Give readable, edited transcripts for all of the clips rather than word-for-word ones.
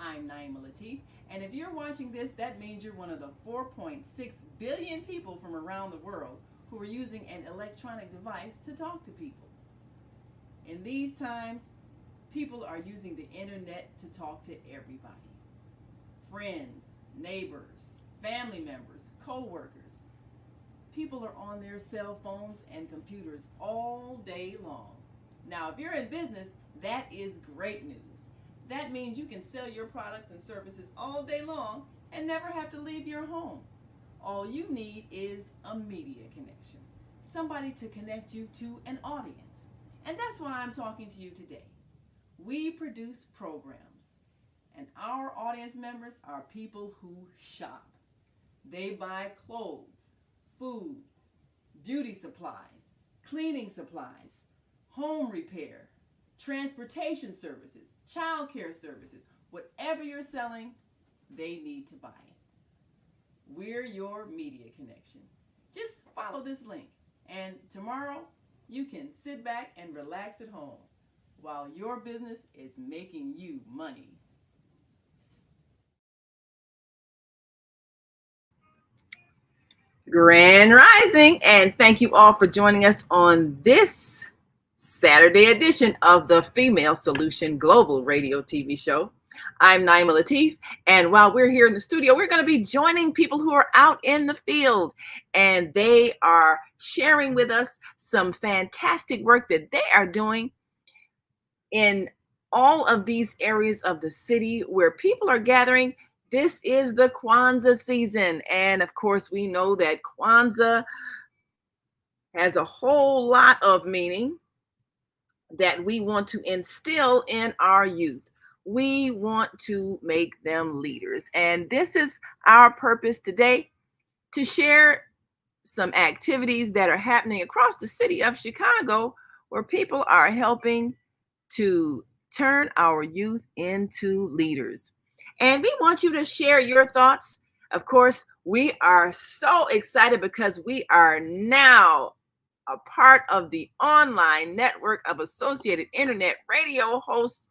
I'm Naima Latif, and if you're watching this, that means you're one of the 4.6 billion people from around the world who are using an electronic device to talk to people. In these times, people are using the internet to talk to everybody: friends, neighbors, family members, co workers. People are on their cell phones and computers all day long. Now, if you're in business, that is great news. That means you can sell your products and services all day long and never have to leave your home. All you need is a media connection, somebody to connect you to an audience. And that's why I'm talking to you today. We produce programs, and our audience members are people who shop. They buy clothes, food, beauty supplies, cleaning supplies, home repair, transportation services, child care services. Whatever you're selling, they need to buy it. We're your media connection. Just follow this link, and tomorrow you can sit back and relax at home while your business is making you money. Grand Rising, and thank you all for joining us on this Saturday edition of the Female Solution Global Radio TV show. I'm Naima Latif, and while we're here in the studio, we're going to be joining people who are out in the field, and they are sharing with us some fantastic work that they are doing in all of these areas of the city where people are gathering. This is the Kwanzaa season. And of course, we know that Kwanzaa has a whole lot of meaning that we want to instill in our youth. We want to make them leaders. And this is our purpose today, to share some activities that are happening across the city of Chicago where people are helping to turn our youth into leaders. And we want you to share your thoughts. Of course, we are so excited because we are now a part of the online network of Associated Internet Radio Hosts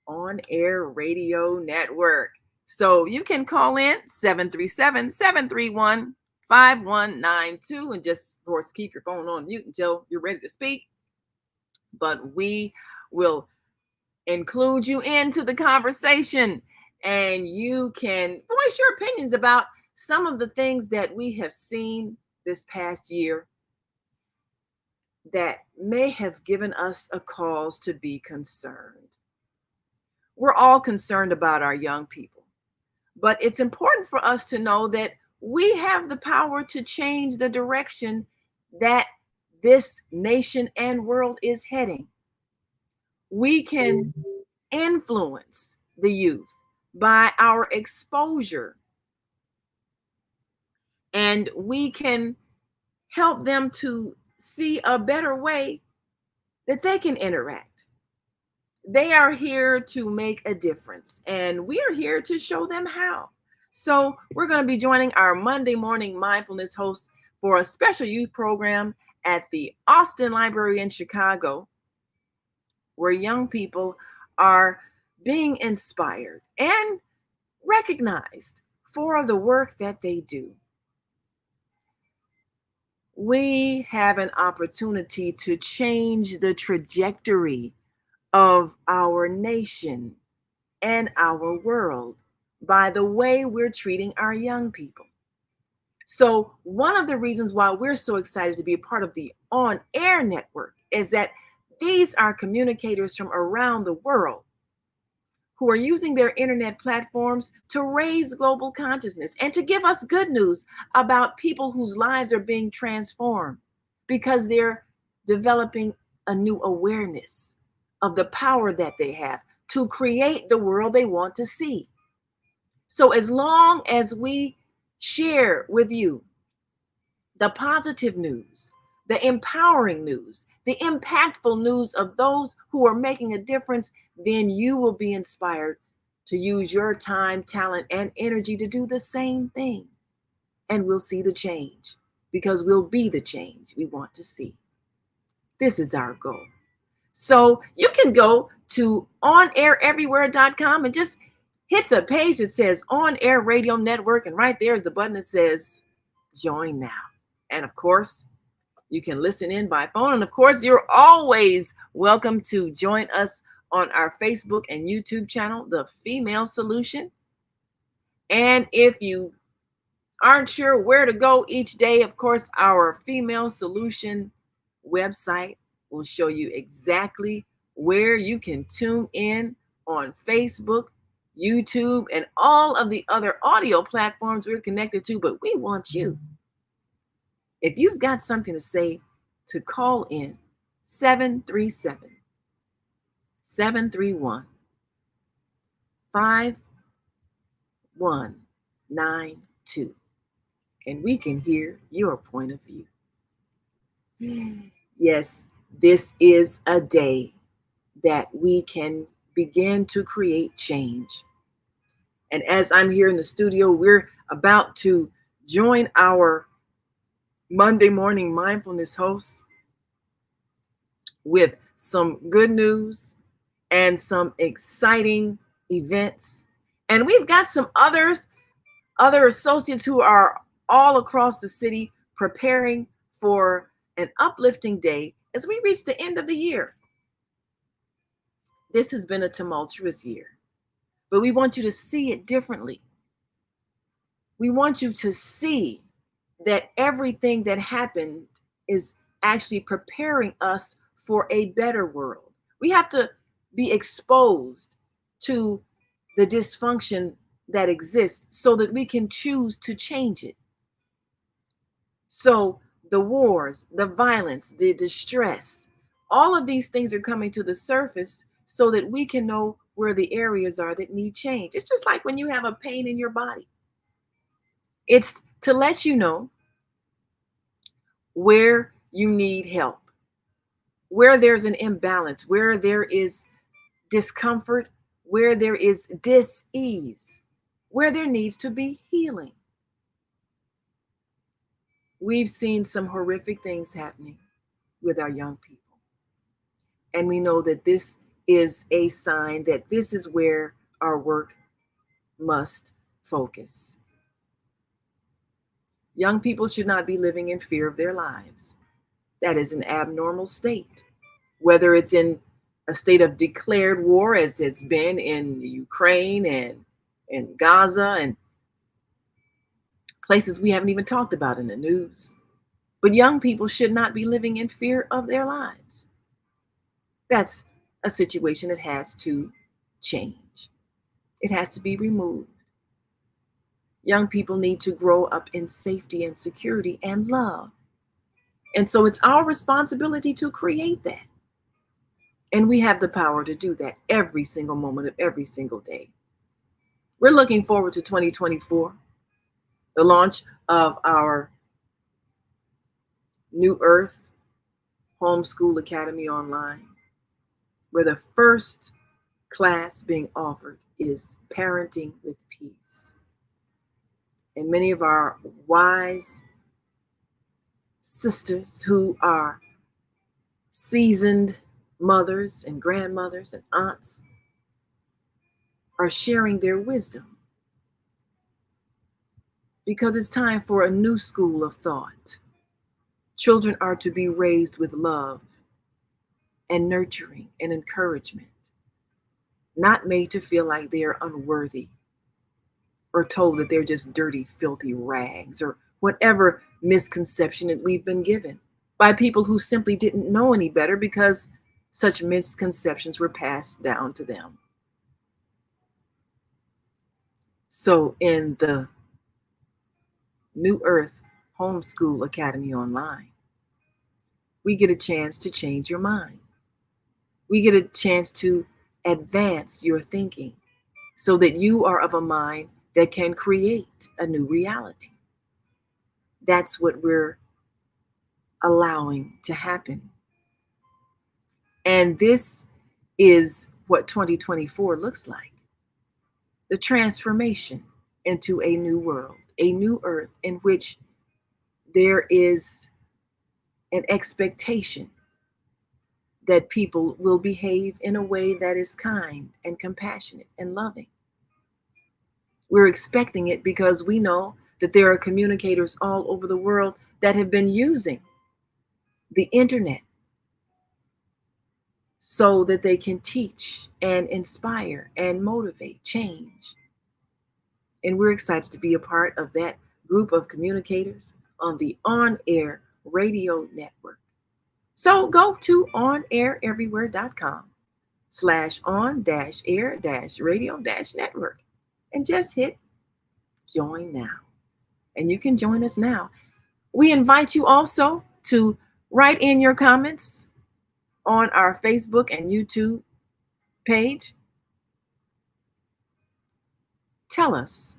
On Air Radio Network. So you can call in 737-731-5192 and just, of course, keep your phone on mute until you're ready to speak. But we will include you into the conversation, and you can voice your opinions about some of the things that we have seen this past year that may have given us a cause to be concerned. We're all concerned about our young people, but it's important for us to know that we have the power to change the direction that this nation and world is heading. We can influence the youth by our exposure, and we can help them to see a better way that they can interact. They are here to make a difference, and we are here to show them how. So we're going to be joining our Monday morning mindfulness host for a special youth program at the Austin Library in Chicago, where young people are being inspired and recognized for the work that they do. We have an opportunity to change the trajectory of our nation and our world by the way we're treating our young people. So one of the reasons why we're so excited to be a part of the On Air Network is that these are communicators from around the world who are using their internet platforms to raise global consciousness and to give us good news about people whose lives are being transformed because they're developing a new awareness of the power that they have to create the world they want to see. So as long as we share with you the positive news, the empowering news, the impactful news of those who are making a difference, then you will be inspired to use your time, talent, and energy to do the same thing. And we'll see the change because we'll be the change we want to see. This is our goal. So you can go to onaireverywhere.com and just hit the page that says On Air Radio Network. And right there is the button that says join now. And of course, you can listen in by phone. And of course, you're always welcome to join us on our Facebook and YouTube channel, The Female Solution. And if you aren't sure where to go each day, of course, our Female Solution website will show you exactly where you can tune in on Facebook, YouTube, and all of the other audio platforms we're connected to. But we want you, if you've got something to say, to call in 737 731 5192, and we can hear your point of view. Yes, this is a day that we can begin to create change. And as I'm here in the studio, we're about to join our Monday morning mindfulness hosts with some good news and some exciting events. And we've got some other associates who are all across the city preparing for an uplifting day as we reach the end of the year. This has been a tumultuous year, but we want you to see it differently. We want you to see that everything that happened is actually preparing us for a better world. We have to be exposed to the dysfunction that exists so that we can choose to change it. So the wars, the violence, the distress, all of these things are coming to the surface so that we can know where the areas are that need change. It's just like when you have a pain in your body. It's to let you know where you need help, where there's an imbalance, where there is discomfort, where there is dis-ease, where there needs to be healing. We've seen some horrific things happening with our young people. And we know that this is a sign that this is where our work must focus. Young people should not be living in fear of their lives. That is an abnormal state. Whether it's in a state of declared war, as it's been in Ukraine and in Gaza and places we haven't even talked about in the news. But young people should not be living in fear of their lives. That's a situation that has to change. It has to be removed. Young people need to grow up in safety and security and love. And so it's our responsibility to create that. And we have the power to do that every single moment of every single day. We're looking forward to 2024, the launch of our New Earth Homeschool Academy online, where the first class being offered is Parenting with Peace. And many of our wise sisters who are seasoned mothers and grandmothers and aunts are sharing their wisdom, because it's time for a new school of thought. Children are to be raised with love and nurturing and encouragement, not made to feel like they are unworthy or told that they're just dirty, filthy rags, or whatever misconception that we've been given by people who simply didn't know any better because such misconceptions were passed down to them. So in the New Earth Homeschool Academy online, we get a chance to change your mind. We get a chance to advance your thinking so that you are of a mind that can create a new reality. That's what we're allowing to happen. And this is what 2024 looks like. The transformation into a new world, a new earth in which there is an expectation that people will behave in a way that is kind and compassionate and loving. We're expecting it because we know that there are communicators all over the world that have been using the internet so that they can teach and inspire and motivate change. And we're excited to be a part of that group of communicators on the On Air Radio Network. So go to onaireverywhere.com/on-air-radio-network and just hit join now. And you can join us now. We invite you also to write in your comments on our Facebook and YouTube page. Tell us,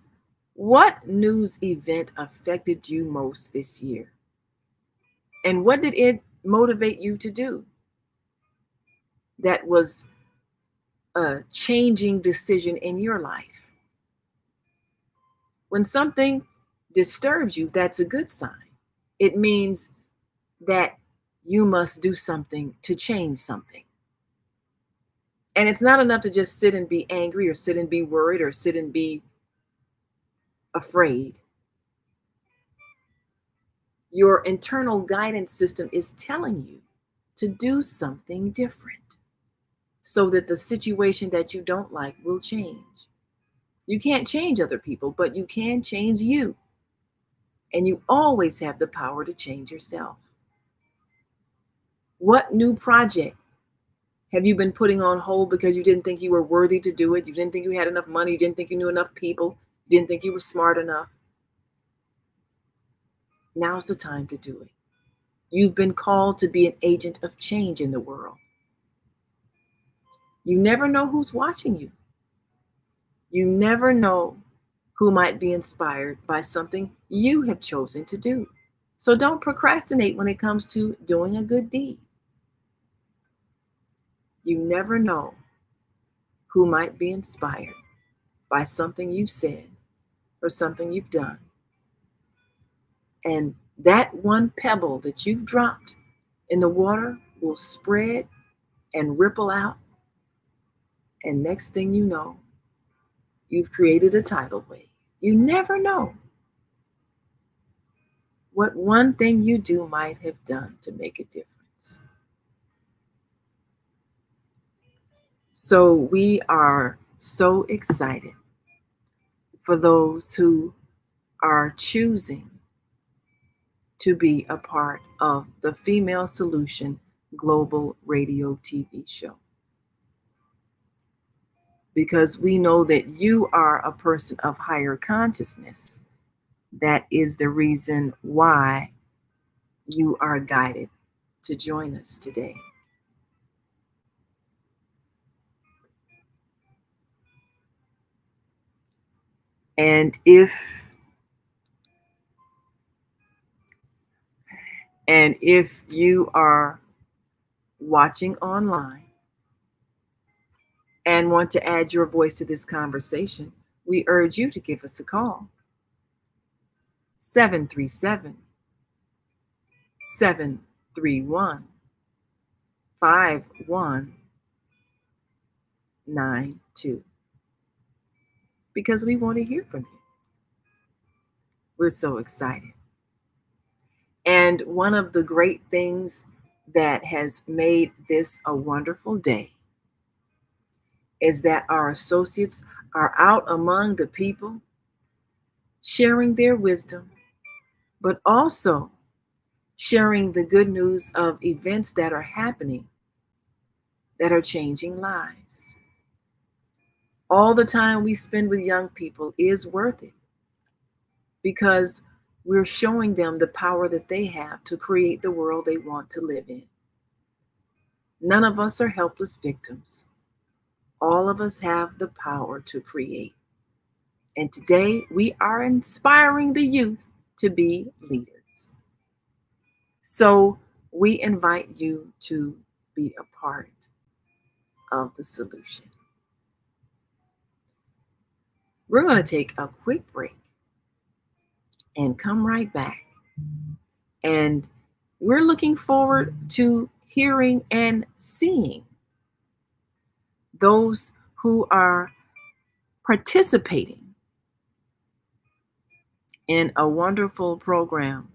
what news event affected you most this year? And what did it motivate you to do? That was a changing decision in your life. When something disturbs you, that's a good sign. It means that you must do something to change something. And it's not enough to just sit and be angry or sit and be worried or sit and be afraid. Your internal guidance system is telling you to do something different so that the situation that you don't like will change. You can't change other people, but you can change you. And you always have the power to change yourself. What new project have you been putting on hold because you didn't think you were worthy to do it? You didn't think you had enough money. You didn't think you knew enough people. You didn't think you were smart enough. Now's the time to do it. You've been called to be an agent of change in the world. You never know who's watching you. You never know who might be inspired by something you have chosen to do. So don't procrastinate when it comes to doing a good deed. You never know who might be inspired by something you've said or something you've done. And that one pebble that you've dropped in the water will spread and ripple out. And next thing you know, you've created a tidal wave. You never know what one thing you do might have done to make a difference. So we are so excited for those who are choosing to be a part of the Female Solution Global Radio TV show. Because we know that you are a person of higher consciousness. That is the reason why you are guided to join us today. And if you are watching online and want to add your voice to this conversation, we urge you to give us a call. 737-731-5192. Because we want to hear from you. We're so excited. And one of the great things that has made this a wonderful day is that our associates are out among the people sharing their wisdom, but also sharing the good news of events that are happening that are changing lives. All the time we spend with young people is worth it because we're showing them the power that they have to create the world they want to live in. None of us are helpless victims. All of us have the power to create. And today we are inspiring the youth to be leaders. So we invite you to be a part of the solution. We're going to take a quick break and come right back. And we're looking forward to hearing and seeing, those who are participating in a wonderful program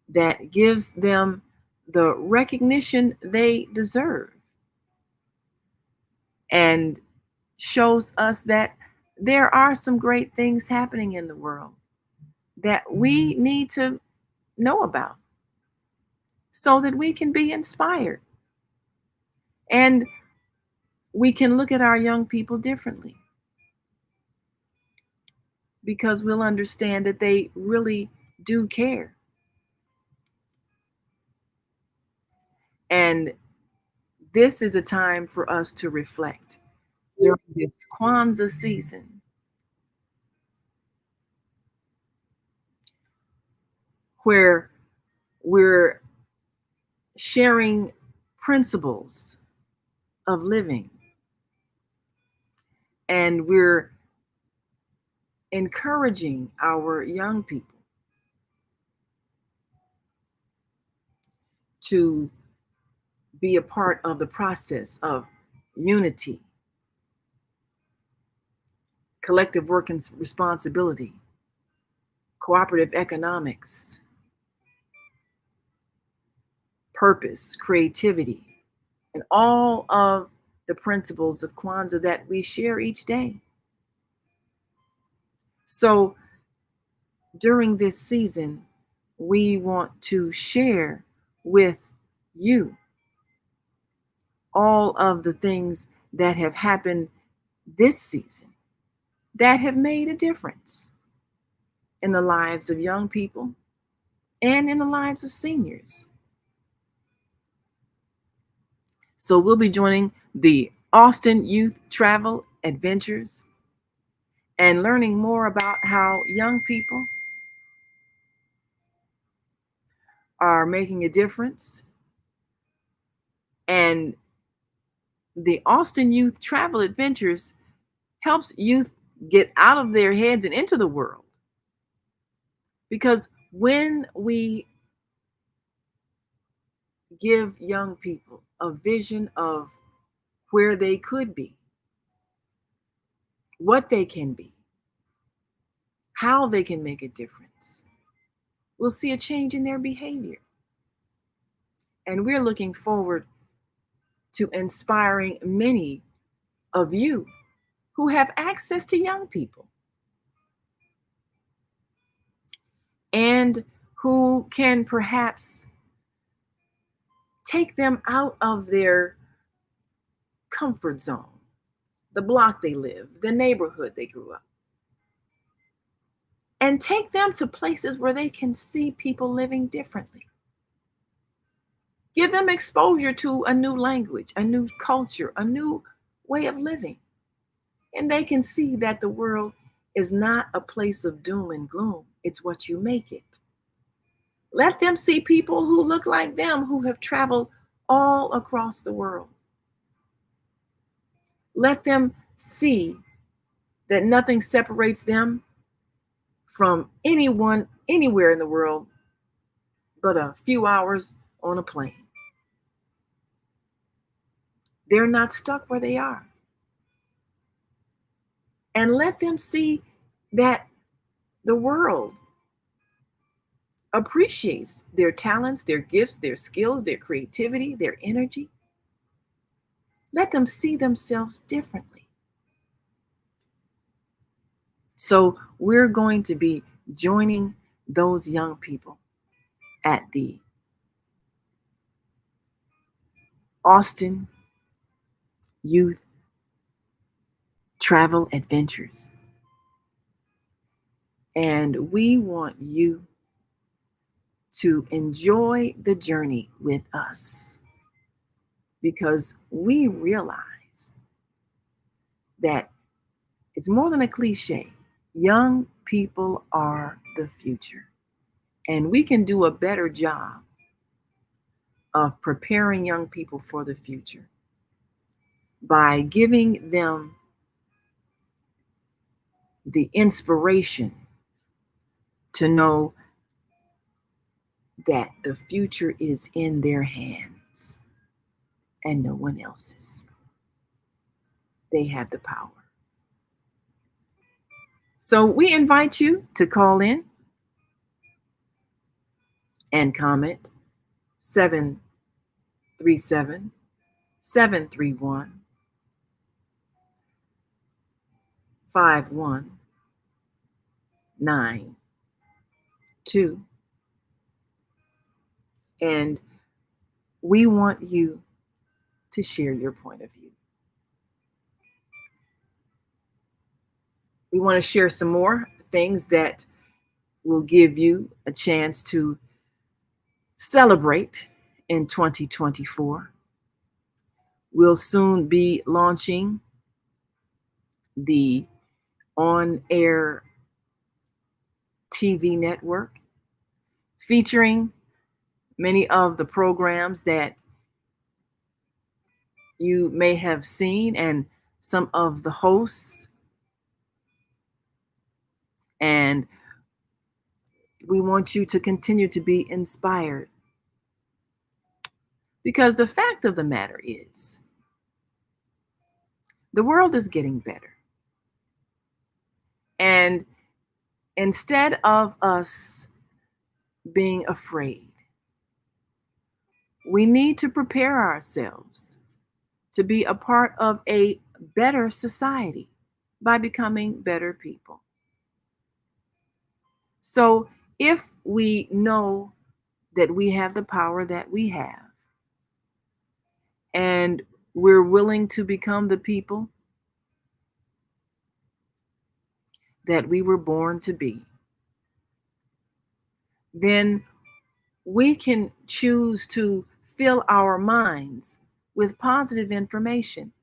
that gives them the recognition they deserve and shows us that there are some great things happening in the world that we need to know about so that we can be inspired and we can look at our young people differently because we'll understand that they really do care. And this is a time for us to reflect during this Kwanzaa season, where we're sharing principles of living and we're encouraging our young people to be a part of the process of unity, collective work and responsibility, cooperative economics, purpose, creativity, and all of the principles of Kwanzaa that we share each day. So during this season, we want to share with you all of the things that have happened this season that have made a difference in the lives of young people and in the lives of seniors. So we'll be joining the Austin Youth Travel Adventures and learning more about how young people are making a difference. And the Austin Youth Travel Adventures helps youth get out of their heads and into the world. Because when we give young people a vision of where they could be, what they can be, how they can make a difference, we'll see a change in their behavior. And we're looking forward to inspiring many of you who have access to young people and who can perhaps take them out of their comfort zone, the block they live, the neighborhood they grew up, and take them to places where they can see people living differently. Give them exposure to a new language, a new culture, a new way of living. And they can see that the world is not a place of doom and gloom. It's what you make it. Let them see people who look like them, who have traveled all across the world. Let them see that nothing separates them from anyone, anywhere in the world, but a few hours on a plane. They're not stuck where they are. And let them see that the world appreciates their talents, their gifts, their skills, their creativity, their energy. Let them see themselves differently. So we're going to be joining those young people at the Austin Youth Travel Adventures. And we want you to enjoy the journey with us because we realize that it's more than a cliche. Young people are the future. And we can do a better job of preparing young people for the future by giving them the inspiration to know that the future is in their hands and no one else's. They have the power. So we invite you to call in and comment 737 731 5192. And we want you to share your point of view. We want to share some more things that will give you a chance to celebrate in 2024. We'll soon be launching the on-air TV network featuring many of the programs that you may have seen and some of the hosts. And we want you to continue to be inspired. Because the fact of the matter is, the world is getting better. And instead of us being afraid, we need to prepare ourselves to be a part of a better society by becoming better people. So if we know that we have the power that we have, and we're willing to become the people that we were born to be, then we can choose to fill our minds with positive information.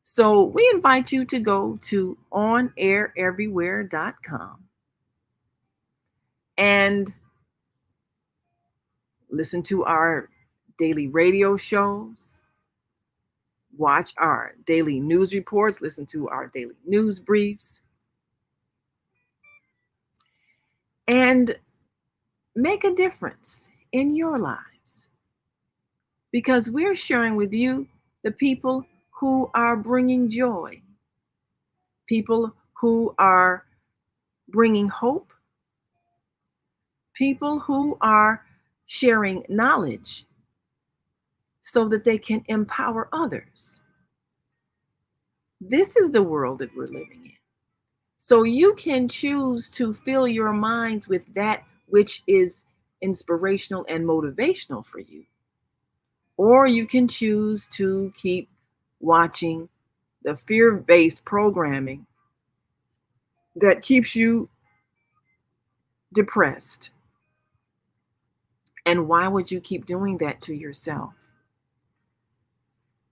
So we invite you to go to onaireverywhere.com and listen to our daily radio shows, watch our daily news reports, listen to our daily news briefs, and make a difference in your lives. Because we're sharing with you the people who are bringing joy, people who are bringing hope, people who are sharing knowledge so that they can empower others. This is the world that we're living in. So you can choose to fill your minds with that which is inspirational and motivational for you. Or you can choose to keep watching the fear-based programming that keeps you depressed. And why would you keep doing that to yourself?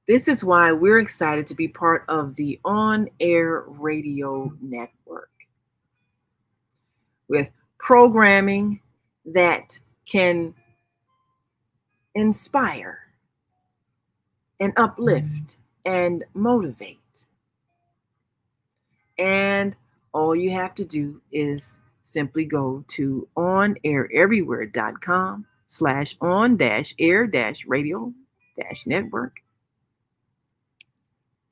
This is why we're excited to be part of the on-air radio network with programming that can inspire and uplift and motivate. And all you have to do is simply go to onaireverywhere.com/on-air-radio-network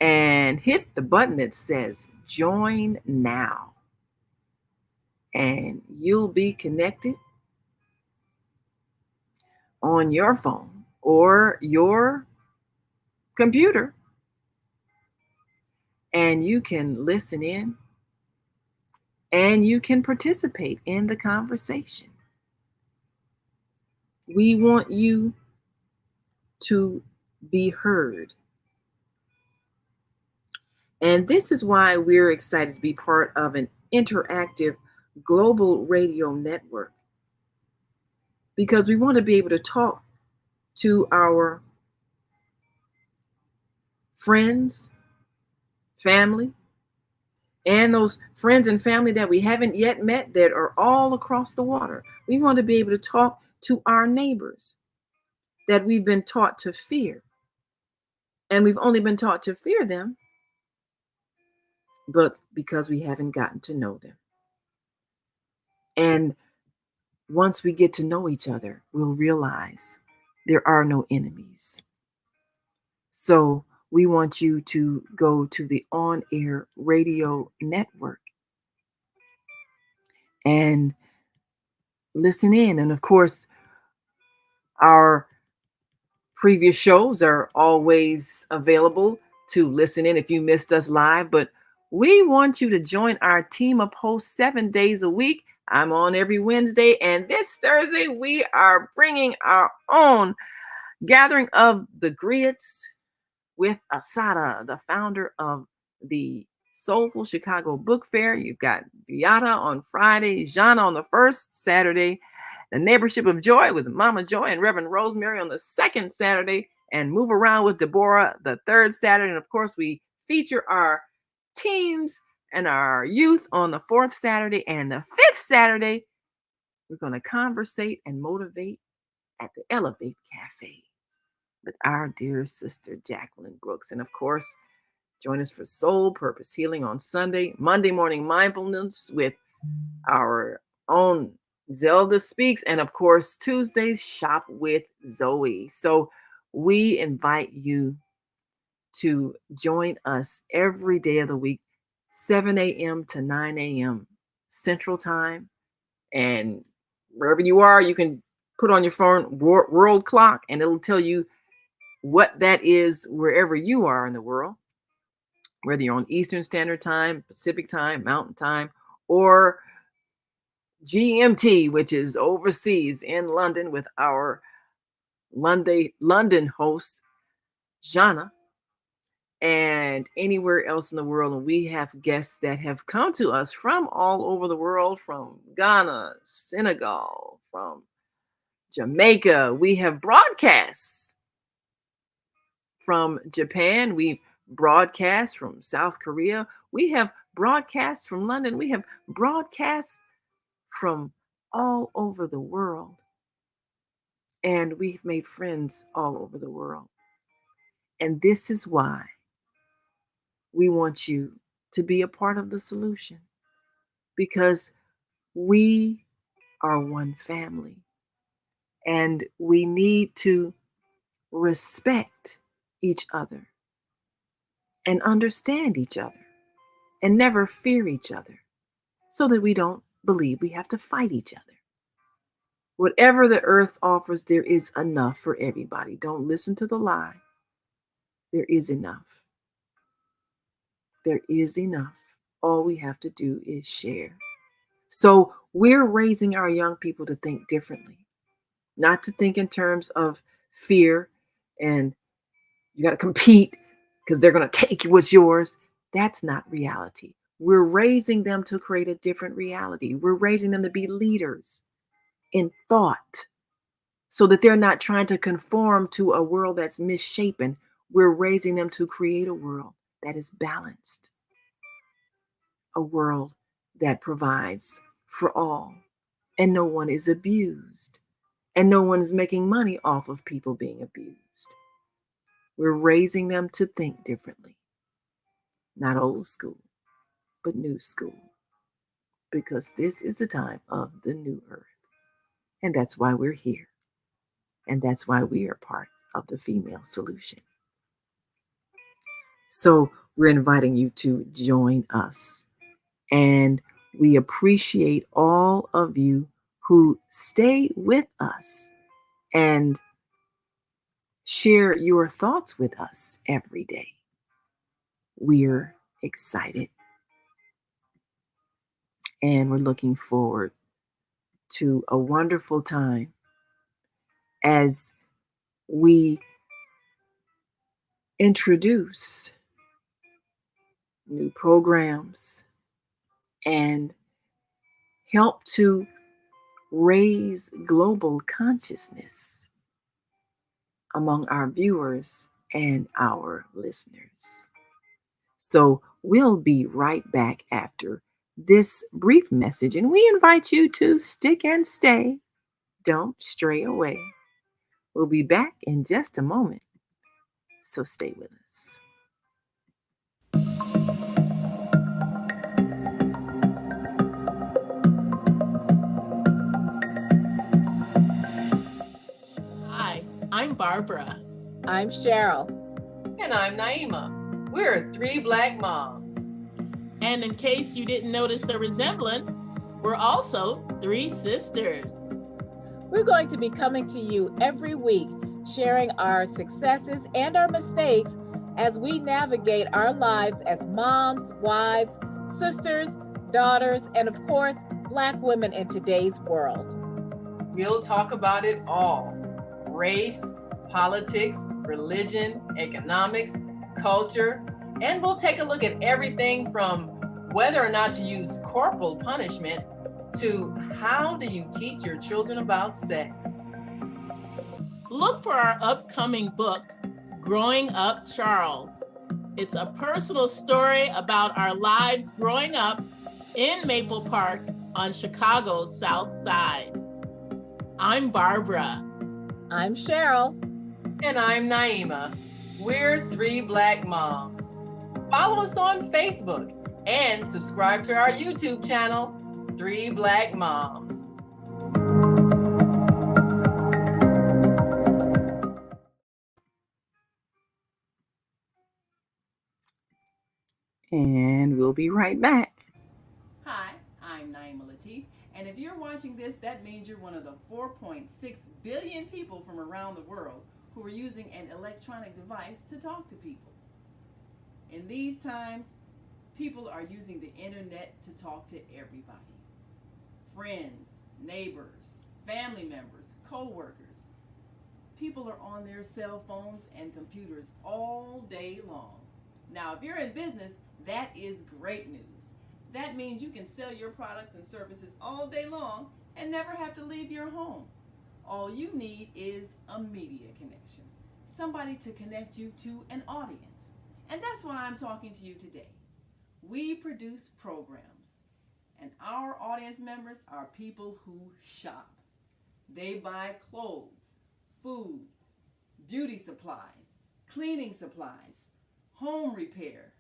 and hit the button that says join now. And you'll be connected on your phone or your computer. And you can listen in and you can participate in the conversation. We want you to be heard. And this is why we're excited to be part of an interactive global radio network, because we want to be able to talk to our friends, family, and those friends and family that we haven't yet met that are all across the water. We want to be able to talk to our neighbors that we've been taught to fear. And we've only been taught to fear them, but because we haven't gotten to know them. And once we get to know each other, we'll realize there are no enemies. So we want you to go to the On Air Radio Network and listen in. And of course, our previous shows are always available to listen in if you missed us live. But we want you to join our team of hosts 7 days a week. I'm on every Wednesday, and this Thursday we are bringing our own gathering of the Griots with Asada, the founder of the Soulful Chicago Book Fair. You've got Beata on Friday, Jana on the first Saturday, the Neighborship of Joy with Mama Joy and Reverend Rosemary on the second Saturday, and Move Around with Deborah the third Saturday. And of course, we feature our teens and our youth on the fourth Saturday, and the fifth Saturday, we're going to conversate and motivate at the Elevate Cafe with our dear sister Jacqueline Brooks. And of course, join us for Soul Purpose Healing on Sunday, Monday Morning Mindfulness with our own ZeldaSpeaks, and of course, Tuesdays Shop with Zoe. So we invite you to join us every day of the week, 7 a.m. to 9 a.m. Central Time. And wherever you are, you can put on your phone world clock, and it'll tell you what that is wherever you are in the world, whether you're on Eastern Standard Time, Pacific Time, Mountain Time, or GMT, which is overseas in London with our London host, Jana, and anywhere else in the world. And we have guests that have come to us from all over the world, from Ghana, Senegal, from Jamaica. We have broadcasts from Japan. We broadcast from South Korea. We have broadcasts from London. We have broadcasts from all over the world. And we've made friends all over the world. And this is why we want you to be a part of the solution, because we are one family and we need to respect each other and understand each other and never fear each other, so that we don't believe we have to fight each other. Whatever the earth offers, there is enough for everybody. Don't listen to the lie. There is enough. There is enough. All we have to do is share. So we're raising our young people to think differently, not to think in terms of fear and you got to compete because they're going to take what's yours. That's not reality. We're raising them to create a different reality. We're raising them to be leaders in thought so that they're not trying to conform to a world that's misshapen. We're raising them to create a world that is balanced, a world that provides for all, and no one is abused, and no one is making money off of people being abused. We're raising them to think differently, not old school, but new school, because this is the time of the new earth. And that's why we're here. And that's why we are part of the female solution. So we're inviting you to join us. And we appreciate all of you who stay with us and share your thoughts with us every day. We're excited and we're looking forward to a wonderful time as we introduce new programs and help to raise global consciousness among our viewers and our listeners. So we'll be right back after this brief message, and we invite you to stick and stay. Don't stray away. We'll be back in just a moment, so stay with us. Barbara. I'm Cheryl. And I'm Naima. We're three Black moms. And in case you didn't notice the resemblance, we're also three sisters. We're going to be coming to you every week, sharing our successes and our mistakes as we navigate our lives as moms, wives, sisters, daughters, and of course, Black women in today's world. We'll talk about it all: race, politics, religion, economics, culture, and we'll take a look at everything from whether or not to use corporal punishment to how do you teach your children about sex. Look for our upcoming book, Growing Up Charles. It's a personal story about our lives growing up in Maple Park on Chicago's South Side. I'm Barbara. I'm Cheryl. And I'm Naima. We're three Black moms. Follow us on Facebook and subscribe to our YouTube channel, Three Black Moms. And we'll be right back. Hi, I'm Naima Latif, and if you're watching this, that means you're one of the 4.6 billion people from around the world who are using an electronic device to talk to people. In these times, people are using the internet to talk to everybody. Friends, neighbors, family members, co-workers. People are on their cell phones and computers all day long. Now, if you're in business, that is great news. That means you can sell your products and services all day long and never have to leave your home. All you need is a media connection, somebody to connect you to an audience. And that's why I'm talking to you today. We produce programs, and our audience members are people who shop. They buy clothes, food, beauty supplies, cleaning supplies, home repair,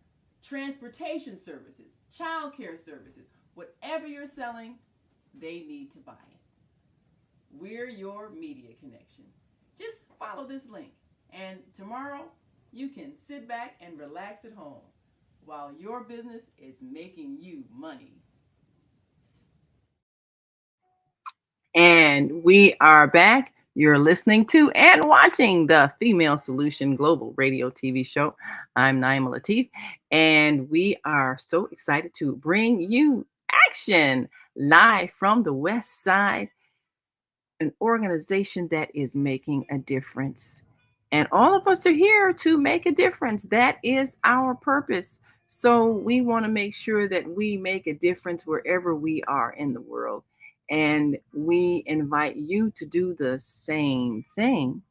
transportation services, child care services. Whatever you're selling, they need to buy it. We're your media connection. Just follow this link, and tomorrow you can sit back and relax at home while your business is making you money. And we are back. You're listening to and watching the Female Solution Global Radio TV show. I'm Naima Latif, and we are so excited to bring you action live from the West Side, an organization that is making a difference. And all of us are here to make a difference. That is our purpose. So we want to make sure that we make a difference wherever we are in the world. And we invite you to do the same thing.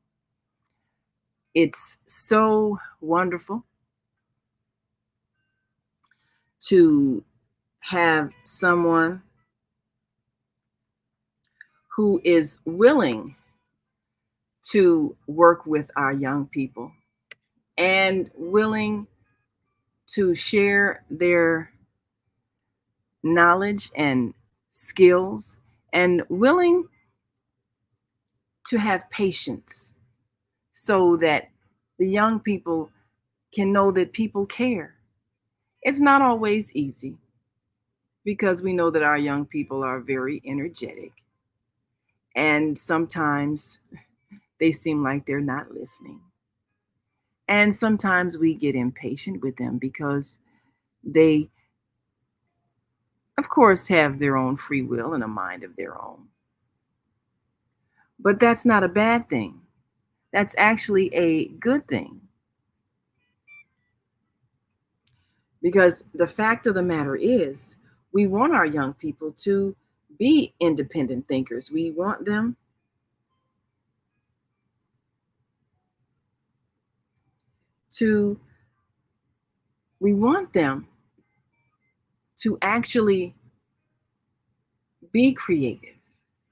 It's so wonderful to have someone who is willing to work with our young people and willing to share their knowledge and skills and willing to have patience so that the young people can know that people care. It's not always easy because we know that our young people are very energetic, and sometimes they seem like they're not listening. And sometimes we get impatient with them because they, of course, have their own free will and a mind of their own. But that's not a bad thing. That's actually a good thing. Because the fact of the matter is, we want our young people to be independent thinkers. We want them to actually be creative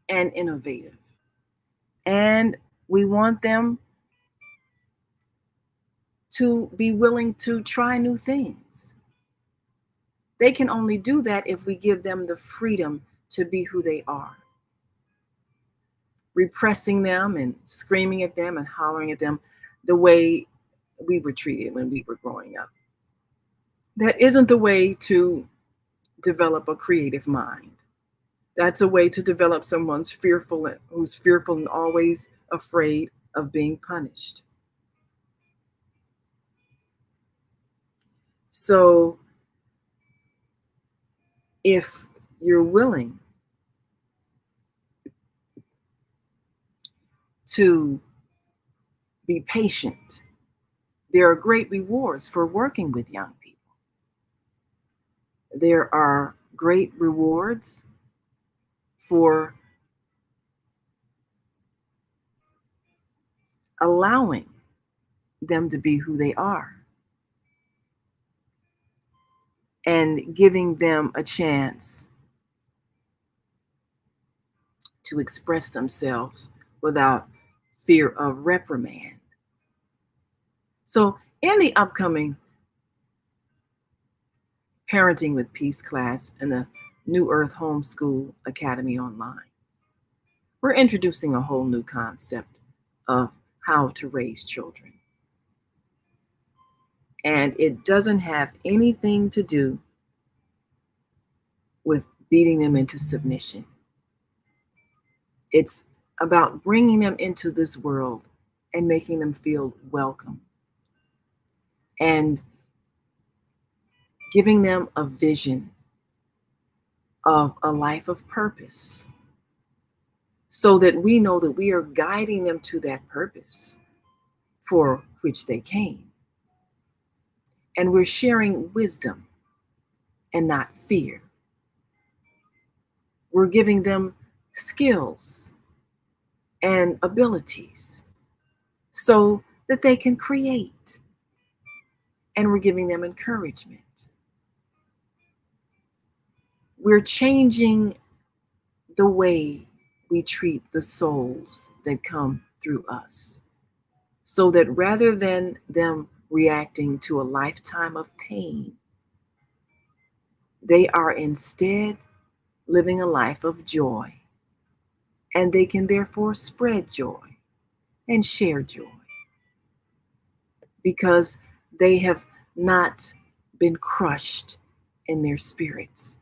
and innovative. And we want them to be willing to try new things. They can only do that if we give them the freedom to be who they are. repressing them and screaming at them and hollering at them the way we were treated when we were growing up. That isn't the way to develop a creative mind. That's a way to develop someone who's fearful and always afraid of being punished. So if you're willing to be patient, there are great rewards for working with young people. There are great rewards for allowing them to be who they are and giving them a chance to express themselves without fear of reprimand. So in the upcoming Parenting with Peace class in the New Earth Homeschool Academy online, we're introducing a whole new concept of how to raise children. And it doesn't have anything to do with beating them into submission. It's about bringing them into this world and making them feel welcome and giving them a vision of a life of purpose so that we know that we are guiding them to that purpose for which they came. And we're sharing wisdom and not fear. We're giving them skills and abilities so that they can create. And we're giving them encouragement. We're changing the way we treat the souls that come through us, so that rather than them reacting to a lifetime of pain, they are instead living a life of joy, and they can therefore spread joy and share joy because they have not been crushed in their spirits.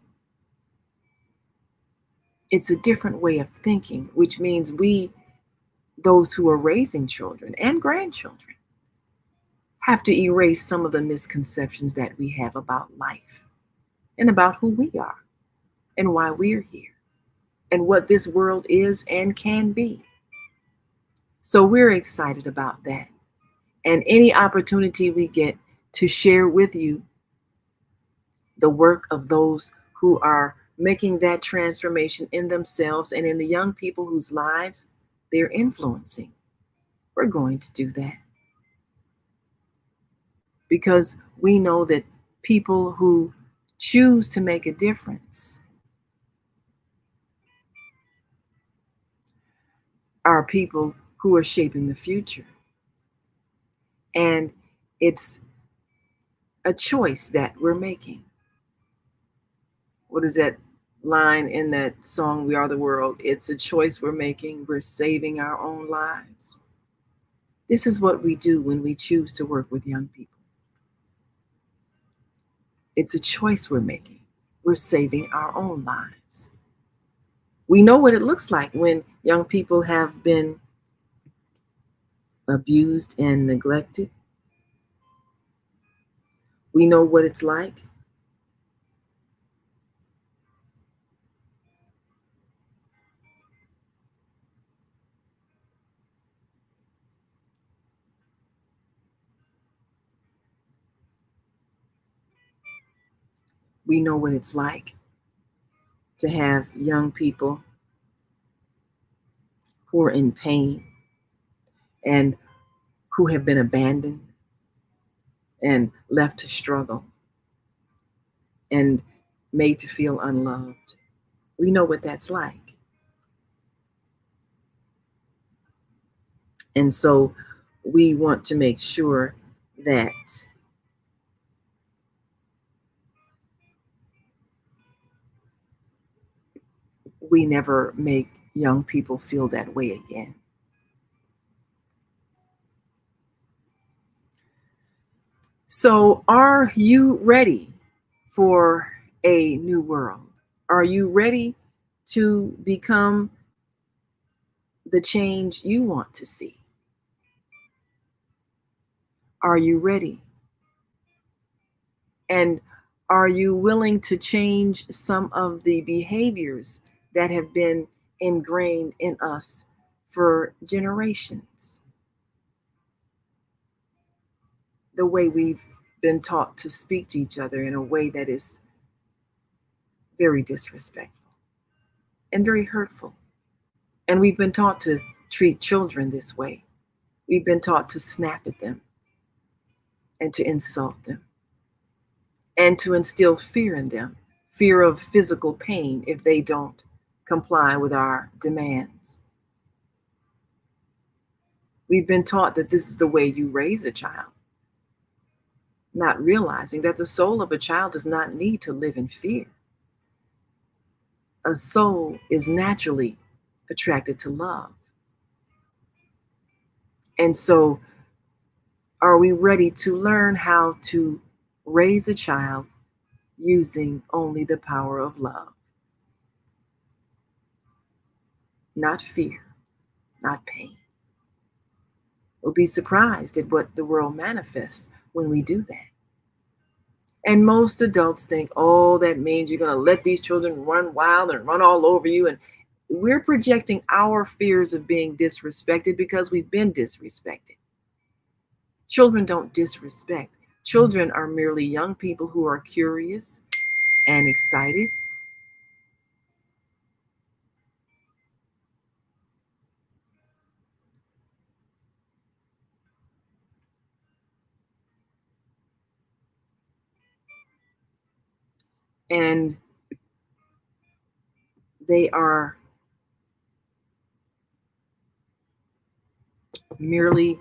It's a different way of thinking, which means we, those who are raising children and grandchildren, have to erase some of the misconceptions that we have about life and about who we are and why we're here and what this world is and can be. So we're excited about that. And any opportunity we get to share with you the work of those who are making that transformation in themselves and in the young people whose lives they're influencing, we're going to do that. Because we know that people who choose to make a difference are people who are shaping the future. And it's a choice that we're making. What is that line in that song, We Are the World? It's a choice we're making. We're saving our own lives. This is what we do when we choose to work with young people. It's a choice we're making. We're saving our own lives. We know what it looks like when young people have been abused and neglected. We know what it's like. We know what it's like to have young people who are in pain and who have been abandoned and left to struggle and made to feel unloved. We know what that's like. And so we want to make sure that we never make young people feel that way again. So, are you ready for a new world? Are you ready to become the change you want to see? Are you ready? And are you willing to change some of the behaviors that have been ingrained in us for generations? The way we've been taught to speak to each other in a way that is very disrespectful and very hurtful. And we've been taught to treat children this way. We've been taught to snap at them and to insult them and to instill fear in them, fear of physical pain if they don't comply with our demands. We've been taught that this is the way you raise a child, not realizing that the soul of a child does not need to live in fear. A soul is naturally attracted to love. And so, are we ready to learn how to raise a child using only the power of love? Not fear, not pain. We'll be surprised at what the world manifests when we do that. And most adults think, oh, that means you're going to let these children run wild and run all over you. And we're projecting our fears of being disrespected because we've been disrespected. Children don't disrespect. Children are merely young people who are curious and excited. And they are merely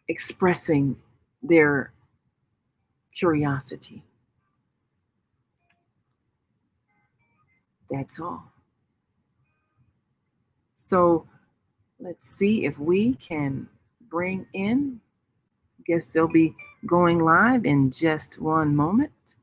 expressing their curiosity. That's all. So let's see if we can bring in, guess they'll be going live in just one moment.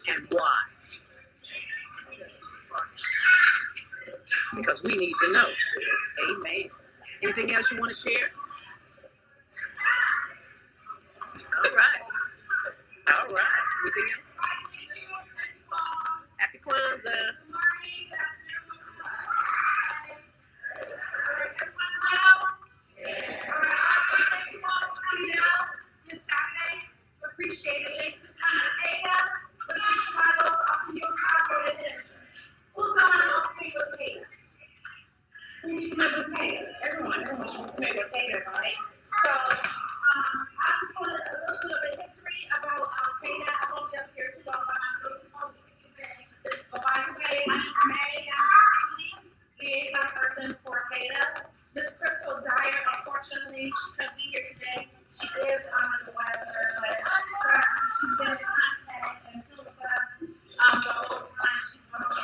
And why? Because we need to know. Amen. Anything else you want to share? All right. All right. Anything else? Happy Kwanzaa. This Saturday, appreciate it. Thank you for coming. But you struggles, also your power and energy. Who's going to pay with Kata? Who's familiar with Kata? Everyone should be familiar with Kata, right? So, I just wanted a little bit of a history about Kata. I won't be up here too long, but I'm going to talk to you today. But by the way, my name is May. I'm the liaison person for Kata. Miss Crystal Dyer, unfortunately, she couldn't be here today. She is under the weather, but she's been in contact and still with us the whole time she's been on.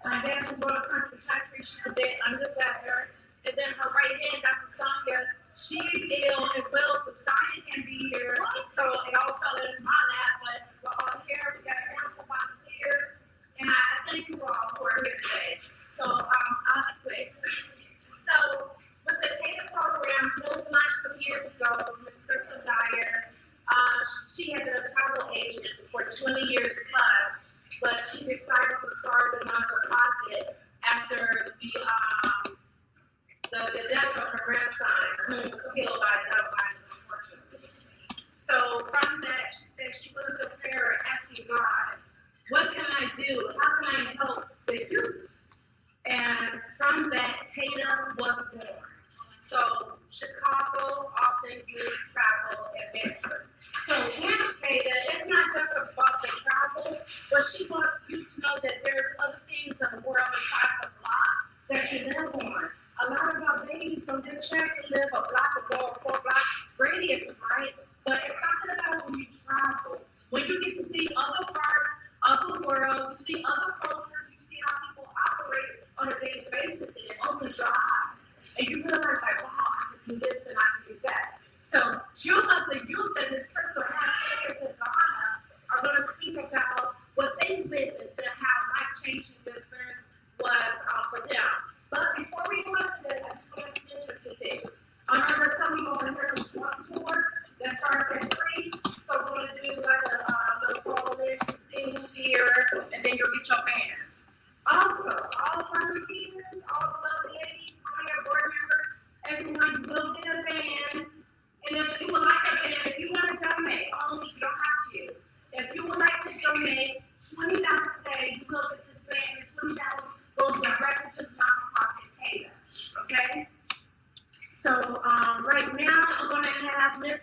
I guess we go to country country, she's a bit under the weather. And then her right hand, Dr. Sonia, she's ill as well, so Sonia can be here. So it all fell in my lap, but we're all here. We got wonderful volunteers. And I thank you all who are here today. So I'll be quick. So with the Kata program, it was launched some years ago with Ms. Crystal Dyer. She had been a travel agent for 20 years plus, but she decided to start the nonprofit after the death of her grandson, who was killed by a gun violence, unfortunately. So from that, she said she went into prayer asking God, what can I do? How can I help the youth? And from that, Kata was born. So Chicago, Austin Youth Travel Adventure. So here's Kata. It's not just about the travel, but she wants you to know that there's other things in the world besides the block that you live on. A lot of our babies don't get a chance to live a block or 4-block radius, right? But it's something about when you travel, when you get to see other parts of the world, you see other cultures, you see how people operate on a daily basis, and it opens your eyes. And you realize, like, wow, I can do this and I can do that. So, two of the youth that Ms. Crystal has taken to Ghana are going to speak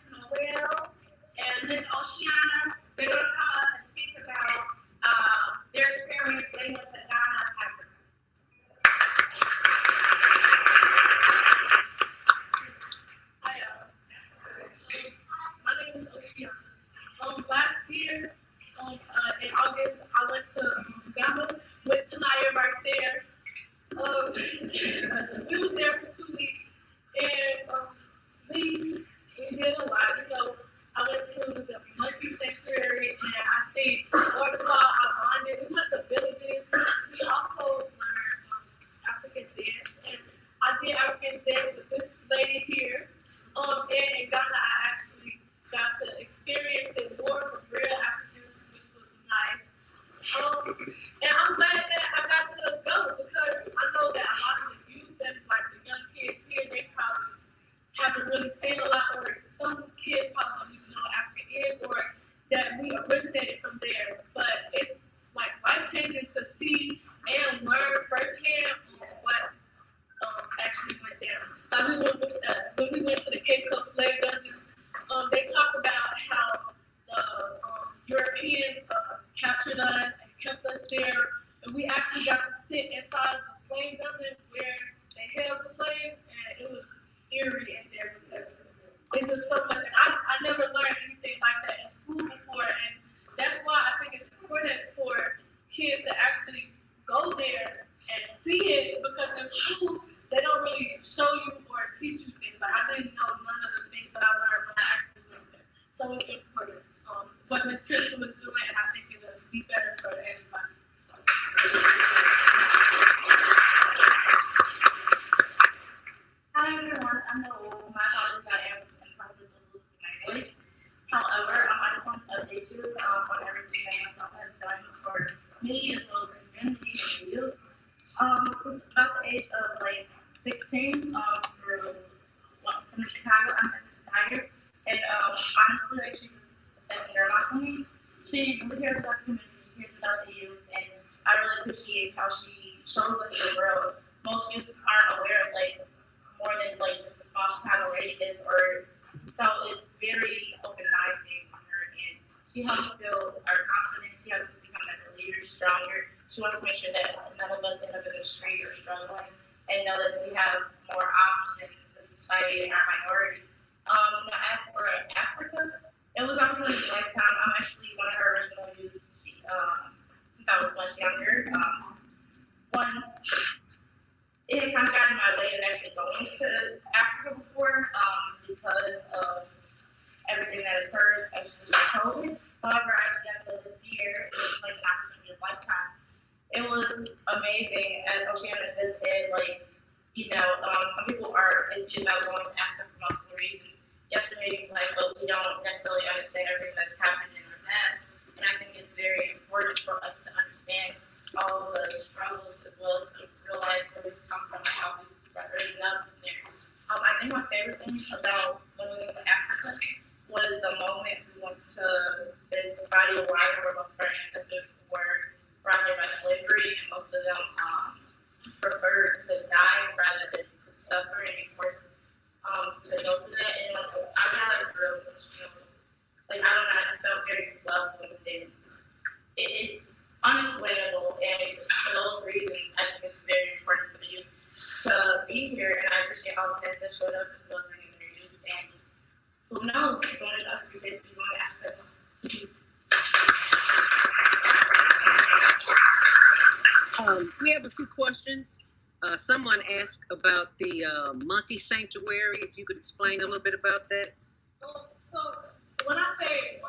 Miss Noel and Miss Oceana. They're going to come up and speak about their experience when they went to Ghana, Africa. Hi, my name is Oceana. Last year, in August, I went to Ghana with Tanaya right there. We was there for 2 weeks, and we did a lot. You know, I went to the monkey sanctuary, and I seen orthodox. I bonded. We went to villages. We also learned African dance, and I did African dance with this lady here. And in Ghana, I actually got to experience it more from real Africans, which was nice. And I'm glad that I got to go because I know that a lot of the youth and like the young kids here, they probably haven't really seen a lot, or some kids probably don't even know what Africa is, or that we originated from there. But it's like life-changing to see and learn firsthand what actually went down. Like when we went to the Cape Coast slave dungeon, they talk about how the Europeans captured us and kept us there, and we actually got to sit inside of the slave dungeon where they held the slaves, and it was eerie in there because it's just so much. And I never learned anything like that in school before, and that's why I think it's important for kids to actually go there and see it, because in school they don't really show you or teach you things. Like I didn't know none of the things that I learned when I actually went there. So it's important. What Miss Crystal was doing, and I think it will be better for everybody. Hi everyone, I'm Noel. My apologies, I am in the process of losing my voice. However, I just want to update you on everything that myself has done for me as well as the community and the youth. Since about the age of like 16, through in Chicago, I'm retired, and honestly, like she's a second grandma to me. She really cares about the community, she cares about the youth, and I really appreciate how she shows us the world. Most youth aren't aware of like more than like just the small Chicago radius, or so it's very open-minded on her, and she helps build our confidence. She helps us become like a leader, stronger. She wants to make sure that none of us end up in the street or struggling, and know that we have more options despite our minority. Now as for Africa, it was opportunity a lifetime. I'm actually one of her original youth. Since I was much younger, it had kind of gotten in my way of actually going to Africa before, because of everything that occurred, especially with COVID. However, I actually got to go this year. It was like an opportunity of a lifetime. It was amazing, as Oceana just said, like, you know, some people are iffy about going to Africa for multiple reasons. Yes, we may be black, but we don't necessarily understand everything that's happened in our past. And I think it's very important for us to understand all the struggles, as well as to realize where we've come from and how we got risen up from there. I think my favorite thing about when we went to Africa was the moment we went to this body of water where most of our ancestors were brought there by slavery, and most of them preferred to die rather than to suffer and be forced to go through that. And I got real emotional. Like, I don't know, I just felt very welcomed, and it's unexplainable, and for those reasons, I think it's very important for the youth to be here, and I appreciate all the parents that showed up as well as bringing their youth, and who knows, soon enough, you guys be going to Africa. We have a few questions. Someone asked about the monkey sanctuary. If you could explain a little bit about that. So when I say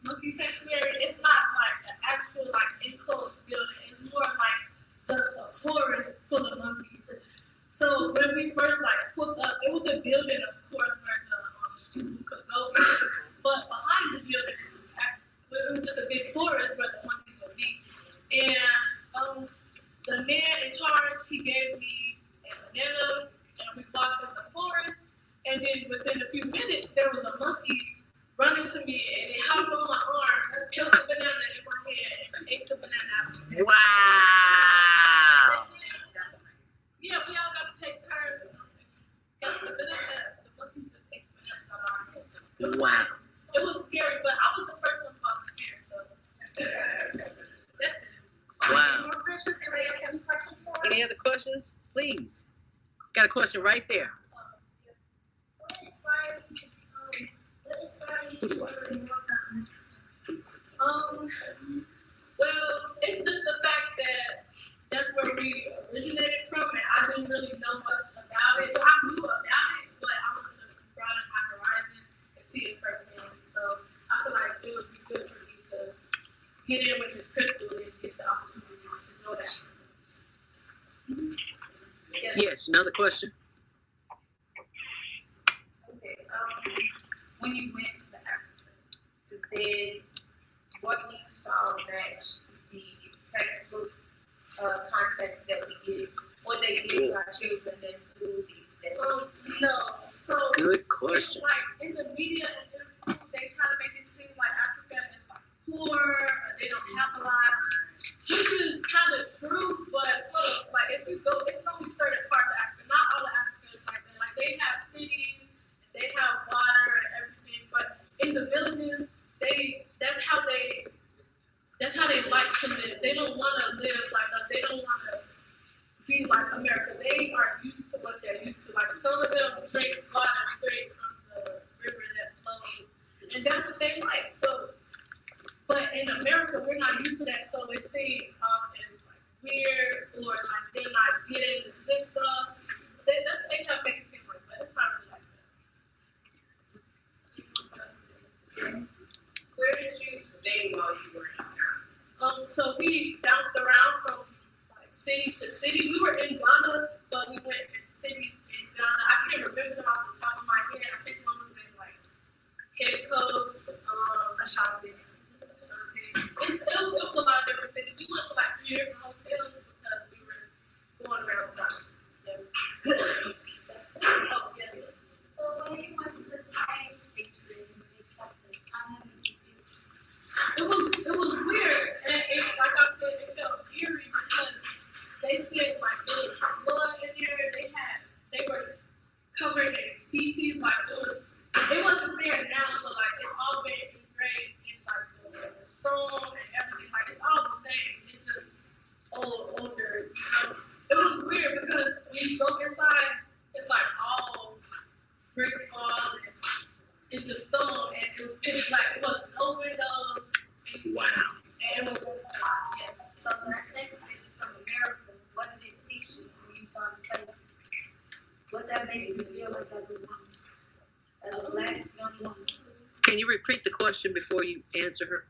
monkey sanctuary, it's not like an actual like enclosed building. It's more like just a forest full of monkeys. So when we first like put up, it was a building, of course, where the people could go in, but behind the building, it was just a big forest where the monkeys would be. And the man in charge, he gave me a banana, and we walked in the forest. And then within a few minutes, there was a monkey running to me, and it hopped on my arm, killed the banana in my hand, and ate the banana. Wow. Yeah, we all got to take turns. Got the banana. The monkey just ate the banana out of our hand. Wow. It was scary, but I was the first one volunteer, so that's it. Wow. Any more questions? Anybody else have any questions for us? Any other questions? Please. Got a question right there. What inspired you to learn more Well, it's just the fact that that's where we originated from, and I didn't really know much about it. Well, I knew about it, but I was just broaden my horizon and see it firsthand. So I feel like it would be good for me to get in with this crystal and get the opportunity to know that. Yes, another question. Okay, when you went to Africa, did what you saw match the textbook context that we get, what they give our children in school these days? No. So Good question. like in the media and in school, they try to make it seem like Africa is like poor, or they don't have a lot, which is kind of true. But like if you go, it's only certain parts of Africa. Not all of Africa is like that. Like they have cities, they have water and everything. But in the villages, that's how they like to live. They don't want to live like us. They don't want to be like America. They are used to what they're used to. Like some of them drink water straight from the river that flows, and that's what they like. So, but in America, we're not used to that. So it seems as like weird, or like they're not getting the good stuff. They try to make it seem like that. It's not really like that. Where did you stay while you were in Africa? So we bounced around from like city to city. We were in Ghana, but we went in cities in Ghana. I can't remember them off the top of my head. I think one was in like Cape Coast, Ashanti. It was a lot of different cities. We went to like 3 different hotels because we were going around Ghana. Yeah. Oh, yeah. So when you went to the science experience, It was weird, and like I said, it felt eerie because they said like there was blood in there. They were covered in feces, like it wasn't there now, but like it's all been engraved in like the stone and everything. Like it's all the same. It's just older. It was weird because when you go inside, it's like all brick walls and it's just stone, and it was pitch black. It was no windows. Wow. And it was yeah. so that second is from America. What did it teach you when you saw the slavery? What that made you feel like as a woman, as a black young woman? Can you repeat the question before you answer her?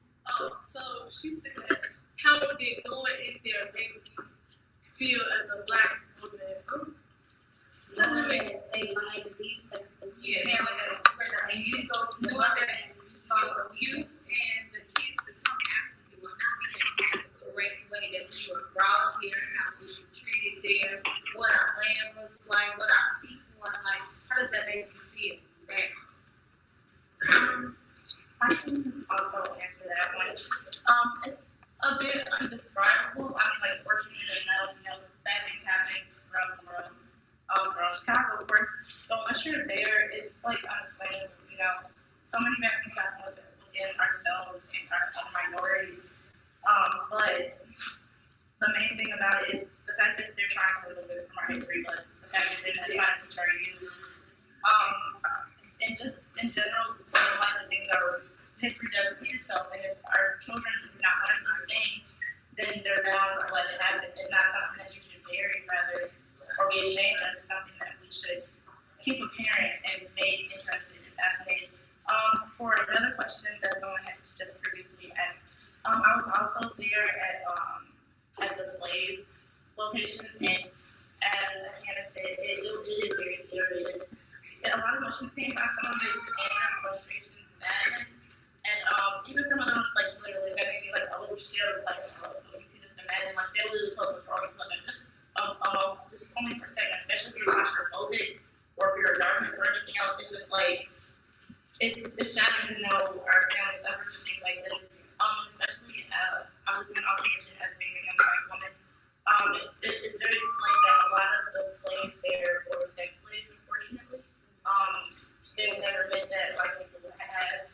So she said, how did going in there make you feel as a black woman? Knowing that they lied to these textbooks. Yeah, and you go to the mother and you saw you and the kids to come after you are not being taught the correct way that we were brought here, how we were treated there, what our land looks like, what our people are like. How does that make you feel? Right? I can also answer that one. It's a bit undescribable. I mean, like, fortunately enough, bad things happening around the world. From Chicago, of course, but once you're there, it's like unexplainable. So many bad things happen within ourselves and our minorities. But the main thing about it is the fact that they're trying to remove it from our history books, the fact that they're trying to teach our youth. And just in general, a lot of things are history does repeat itself, and if our children do not learn these things, then they're bound to let it happen. It's not something that you should bury, rather, or be ashamed of. It's something that we should keep a parent and make interested and fascinated. For another question that someone had just previously asked, I was also there at the slave locations, and as Hannah said, it is very serious. A lot of emotions came by, some of it is anger, frustration, sadness, and even some of them like literally that maybe like a little share of like so you can just imagine like they're really close to throwing like this is only for a second, especially if you're claustrophobic or if you're darkness or anything else. It's just like it's shocking to know our family suffers from things like this. Especially I was going to also mention as being a young black woman. It's very explained that a lot of the slaves there were sex slaves, unfortunately. They would never admit that black people have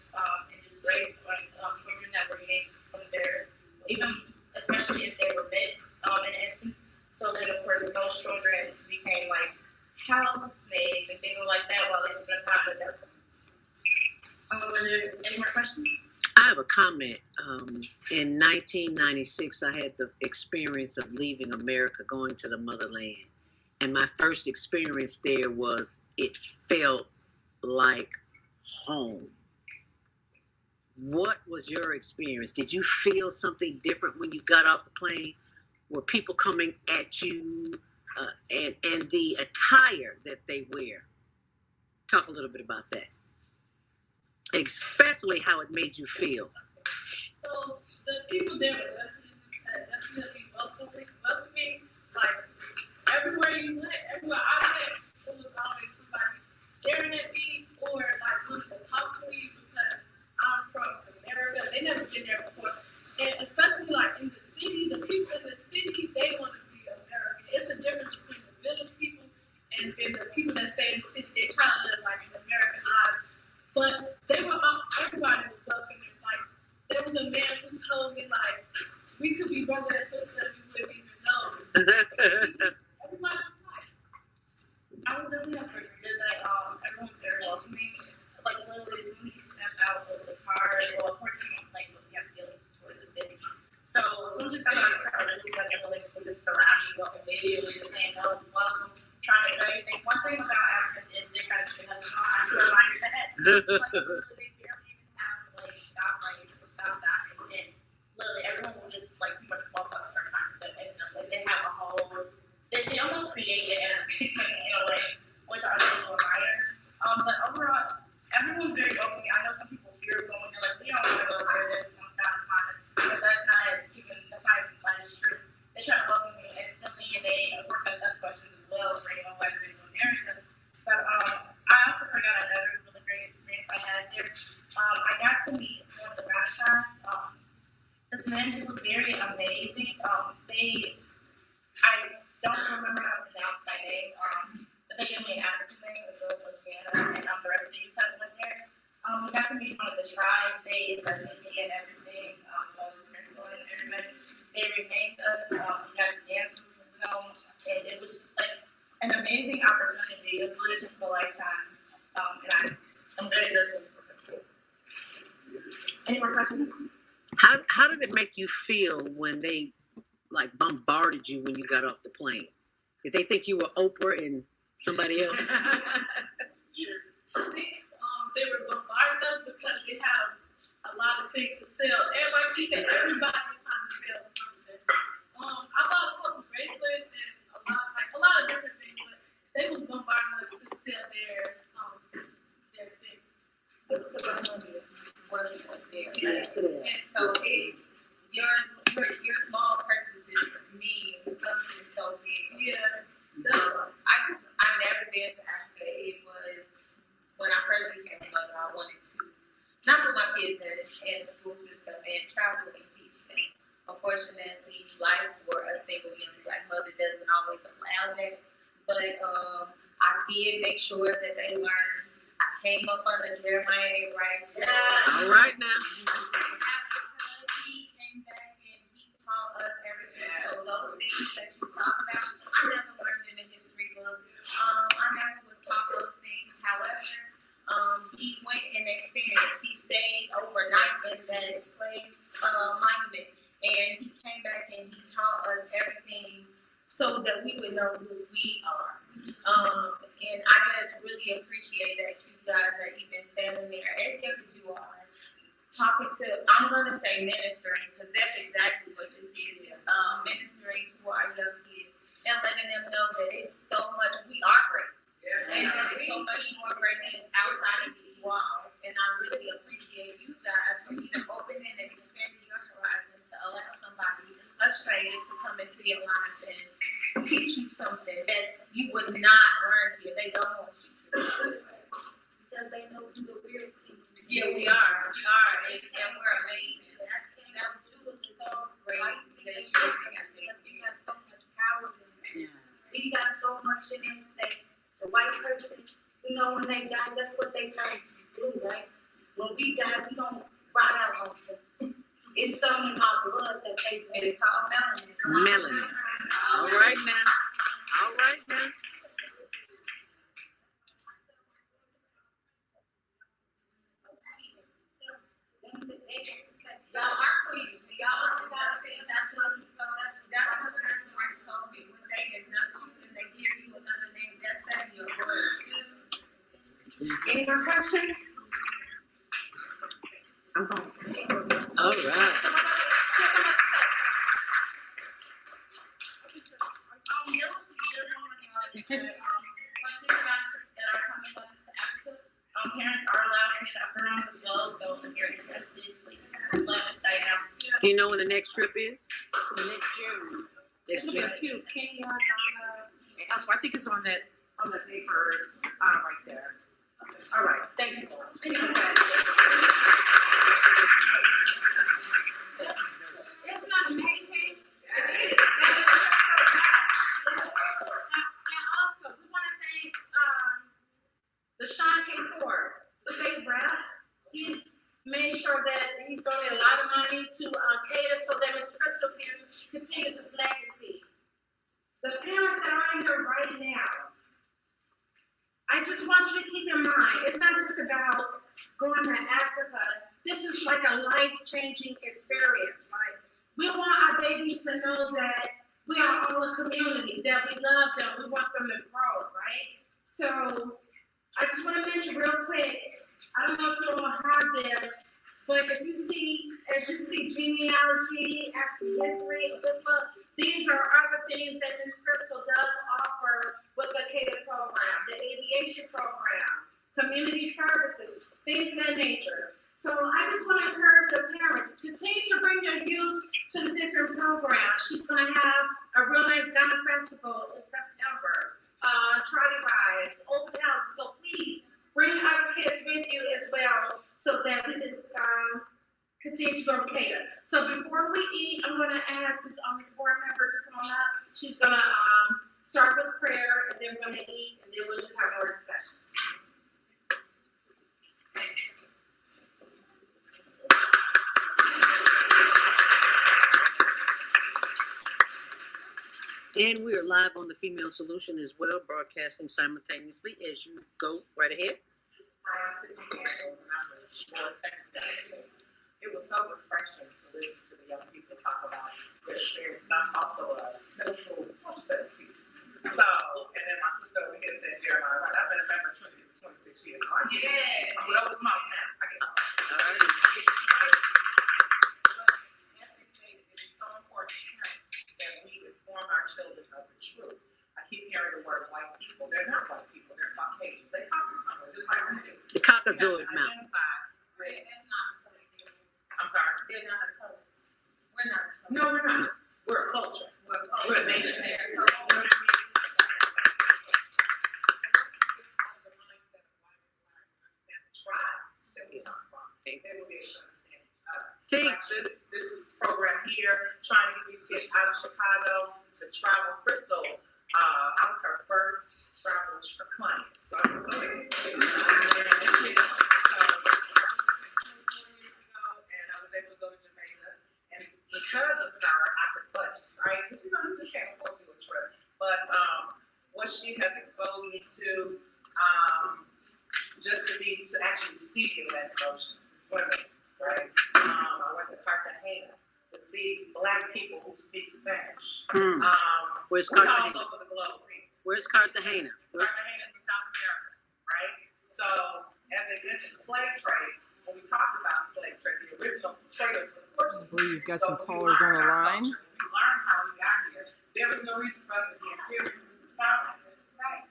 there any more questions? I have a comment. In 1996, I had the experience of leaving America, going to the motherland. And my first experience there was, it felt like home. What was your experience? Did you feel something different when you got off the plane? Were people coming at you, and the attire that they wear? Talk a little bit about that. Especially how it made you feel. So the people there were definitely welcoming. Like everywhere you went, everywhere I went, it was always somebody staring at me or like wanting to talk to me because I'm from America. They never been there before, and especially like in the city, the people in the city, they want to be American. It's a difference between the village people and then the people that stay in the city. They try to live like an American life. But they were all, everybody was welcoming. Like, there was a man who told me, like, we could be brother and sister and we wouldn't even know. Everybody was like, I would definitely have to agree that everyone's very welcoming. Like, literally, as soon as you step out of the car, well, of course, you don't like, you have to get toward the city. So, as soon as you step out of the car, it's just like everyone would just surround you, go immediately, just saying, no, welcome, trying to say anything. One thing about Africans is they kind of give us to remind your head. Like, literally, they barely even have, like, stop lanes or stop signs. And literally, everyone will just, like, pretty much walk up to our time. So, like, they have a whole, they almost create an intersection in a way, which I really admire. But overall, everyone's very welcoming. I know some people fear going there, like, we don't want to go there, there's no doubt about it. But that's not even the kind of slightest truth. They try to welcome you instantly, and they, of course, ask questions as well, for anyone who has been to America. But I also forgot another really great experience I had there. I got to meet one of the restaurants. This man, he was very amazing. I don't remember how to pronounce my name, but they gave me an African name, it was Jana, and the rest of the youth that went there. We got to meet one of the tribes. They invited me and everything. So and everybody, they renamed us. We got to dance with them, and it was just like an amazing opportunity. It was really just a lifetime, and I'm very grateful for it. Any more questions? How did it make you feel when they like bombarded you when you got off the plane? Did they think you were Oprah and somebody else? I think they were bombarding us because they have a lot of things to sell. Everybody, she said, everybody was trying to sell something. I bought a couple bracelets and a lot of different things, but they was bombarding us to sell their thing. It's because I know this money up there, right? And so your small purchases mean something so big. Yeah. I never been to Africa. It was when I first became a mother, I wanted to not put my kids in the school system and travel and teach them. Unfortunately, life for a single young Black mother doesn't always allow that. But I did make sure that they learned. I came up under Jeremiah Wright. All right now. He came back and he taught us everything. So those things that you talk about, I never learned in a history book. I never was taught those things. However, he went and experienced. He stayed overnight in that slave monument, and he came back and he taught us everything so that we would know who we are. And I just really appreciate that you guys are even standing there as young as you are, talking to, I'm going to say ministering, because that's exactly what this is. It's ministering to our young kids and letting them know that it's so much, we are great. And there's so much more greatness outside of these walls. And I really appreciate you guys for even opening and expanding your horizons to allow somebody, a stranger, to come into your lives and teach you something that you would not learn here. They don't want you to. Because they know who the real people are. Yeah, we are. And we're amazing. That was so great that you have so much power in there. We got so much in it that the white person, you know, when they die, that's what they try to do, right? When we die, we don't ride out on them. It's something in our blood that they do. It's called melanin. Melanin. All right now. Y'all are queens. Y'all are about to that's what Pastor Rice told me. When they induct you and they give you another name, that's setting your word. Any more questions? All right. Parents are allowed to chaperone as well, so if you're interested, please let us know. Do you know when the next trip is? Next June. Next It'll be June. a few. Kenya, Donna, and elsewhere. I think it's on the paper right there. All right. Thank you. Isn't that amazing? It is. And also, we want to thank the Sean K. Ford, the state rep. He's made sure that he's donated a lot of money to cater so that Miss Crystal can continue this legacy. The parents that are in here right now, I just want you to keep in mind, it's not just about going to Africa. This is like a life-changing experience. Like, we want our babies to know that we are all a community, that we love them, we want them to grow, right? So I just want to mention real quick, I don't know if you all have this, but if you see, as you see genealogy, African history, a good book, these are other things that Ms. Crystal does offer with the CADA program, the aviation program, community services, things of that nature. So I just want to encourage the parents, continue to bring your youth to the different programs. She's going to have a real nice Ghana festival in September, trolley rides, open houses. So please bring other kids with you as well so that we can continue to go to CADA. So before we eat, I'm going to ask this board member to come on up. She's going to start with prayer, and then we're going to eat, and then we'll just have more discussion. And we are live on the Female Solution as well, broadcasting simultaneously as you go right ahead. It was so refreshing to listen to the young people talk about their experience. I'm also a middle school social studies teacher. So, and then my sister over here said, Jeremiah, right? I've been a member of Trinity for 26 years. So I get it. I'm over small now. I get it. All right. It's so important that we inform our children of the truth. I keep hearing the word white people. They're not white people. They're Caucasians. They come from somewhere, just like we do. The Caucasoid Mountains. That's not a color. I'm sorry? They're not a color. We're not a color. No, we're not. We're a culture. We're a nation. Like this program here, trying to get these kids out of Chicago to travel. Crystal, I was her first travel client, so I'm so excited. And I was able to go to Jamaica, and because of her, I could budget, right? Because you just can't afford to do a trip. But what she has exposed me to, just to actually see the Atlantic Ocean, to swimming. Right? I went to Cartagena to see Black people who speak Spanish. Where's We're Cartagena? all over the globe. Where's Cartagena? Cartagena is in South America, right? So, as they mentioned the slave trade, when we talked about the slave trade, the original traders were the Portuguese. I believe you've got some callers on the line. We learned how we got here. There was no reason for us to be inferior to the sound like this. Right.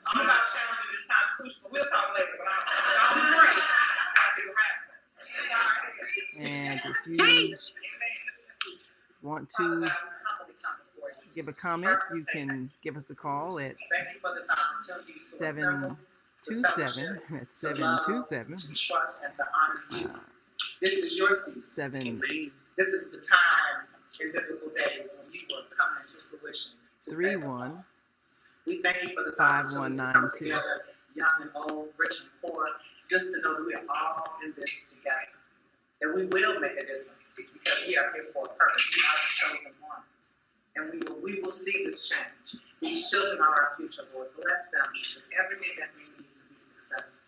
I'm about challenging this Constitution. We'll talk later, but I'm great. I'll be right. And if you want to give a comment, you can give us a call at 727. That's 727. This is your season. This is the time in biblical days when you will come into fruition. 31. We thank you for the 5192. Young and old, rich and poor, just to know that we are all in this together. That we will make a difference because we are here for a purpose. We are the chosen ones. And we will see this change. These children are our future, Lord. Bless them with everything that we need to be successful.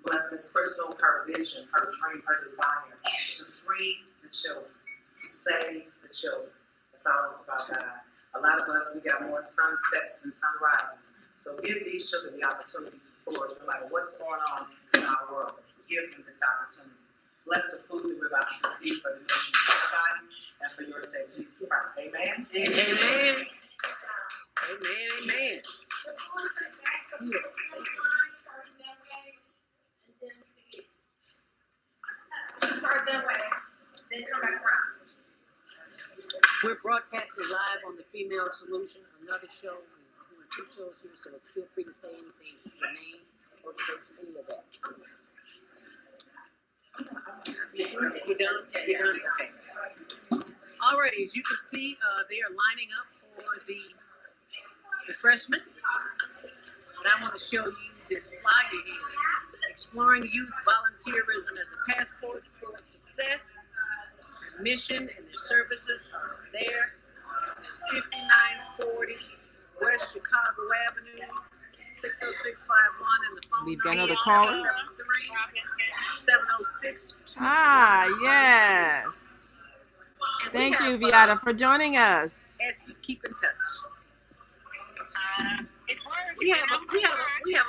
Bless Miss Crystal, her vision, her dream, her desire to free the children, to save the children. That's all it's about, God. A lot of us, we got more sunsets than sunrises. So give these children the opportunity to flourish, no matter what's going on in our world. Give them this opportunity. Bless the food that we're about to receive for the nation of everybody and for your sake, Jesus Christ. Amen. Amen. Amen. Amen. Start that way, then come back around. We're broadcasting live on the Female Solution, another show. We're doing 2 shows here, so feel free to say anything, your name, organization, any of that. We're done? You're done? Okay. All right, as you can see, they are lining up for the refreshments. And I want to show you this flyer here. Exploring youth volunteerism as a passport toward success. Their mission and their services are there. It's 5940 West Chicago Avenue, 60651, and the phone We've got number another is caller. 706. Yes. And we Thank you, have, Viata, for joining us. ask you to keep in touch. It works. We have a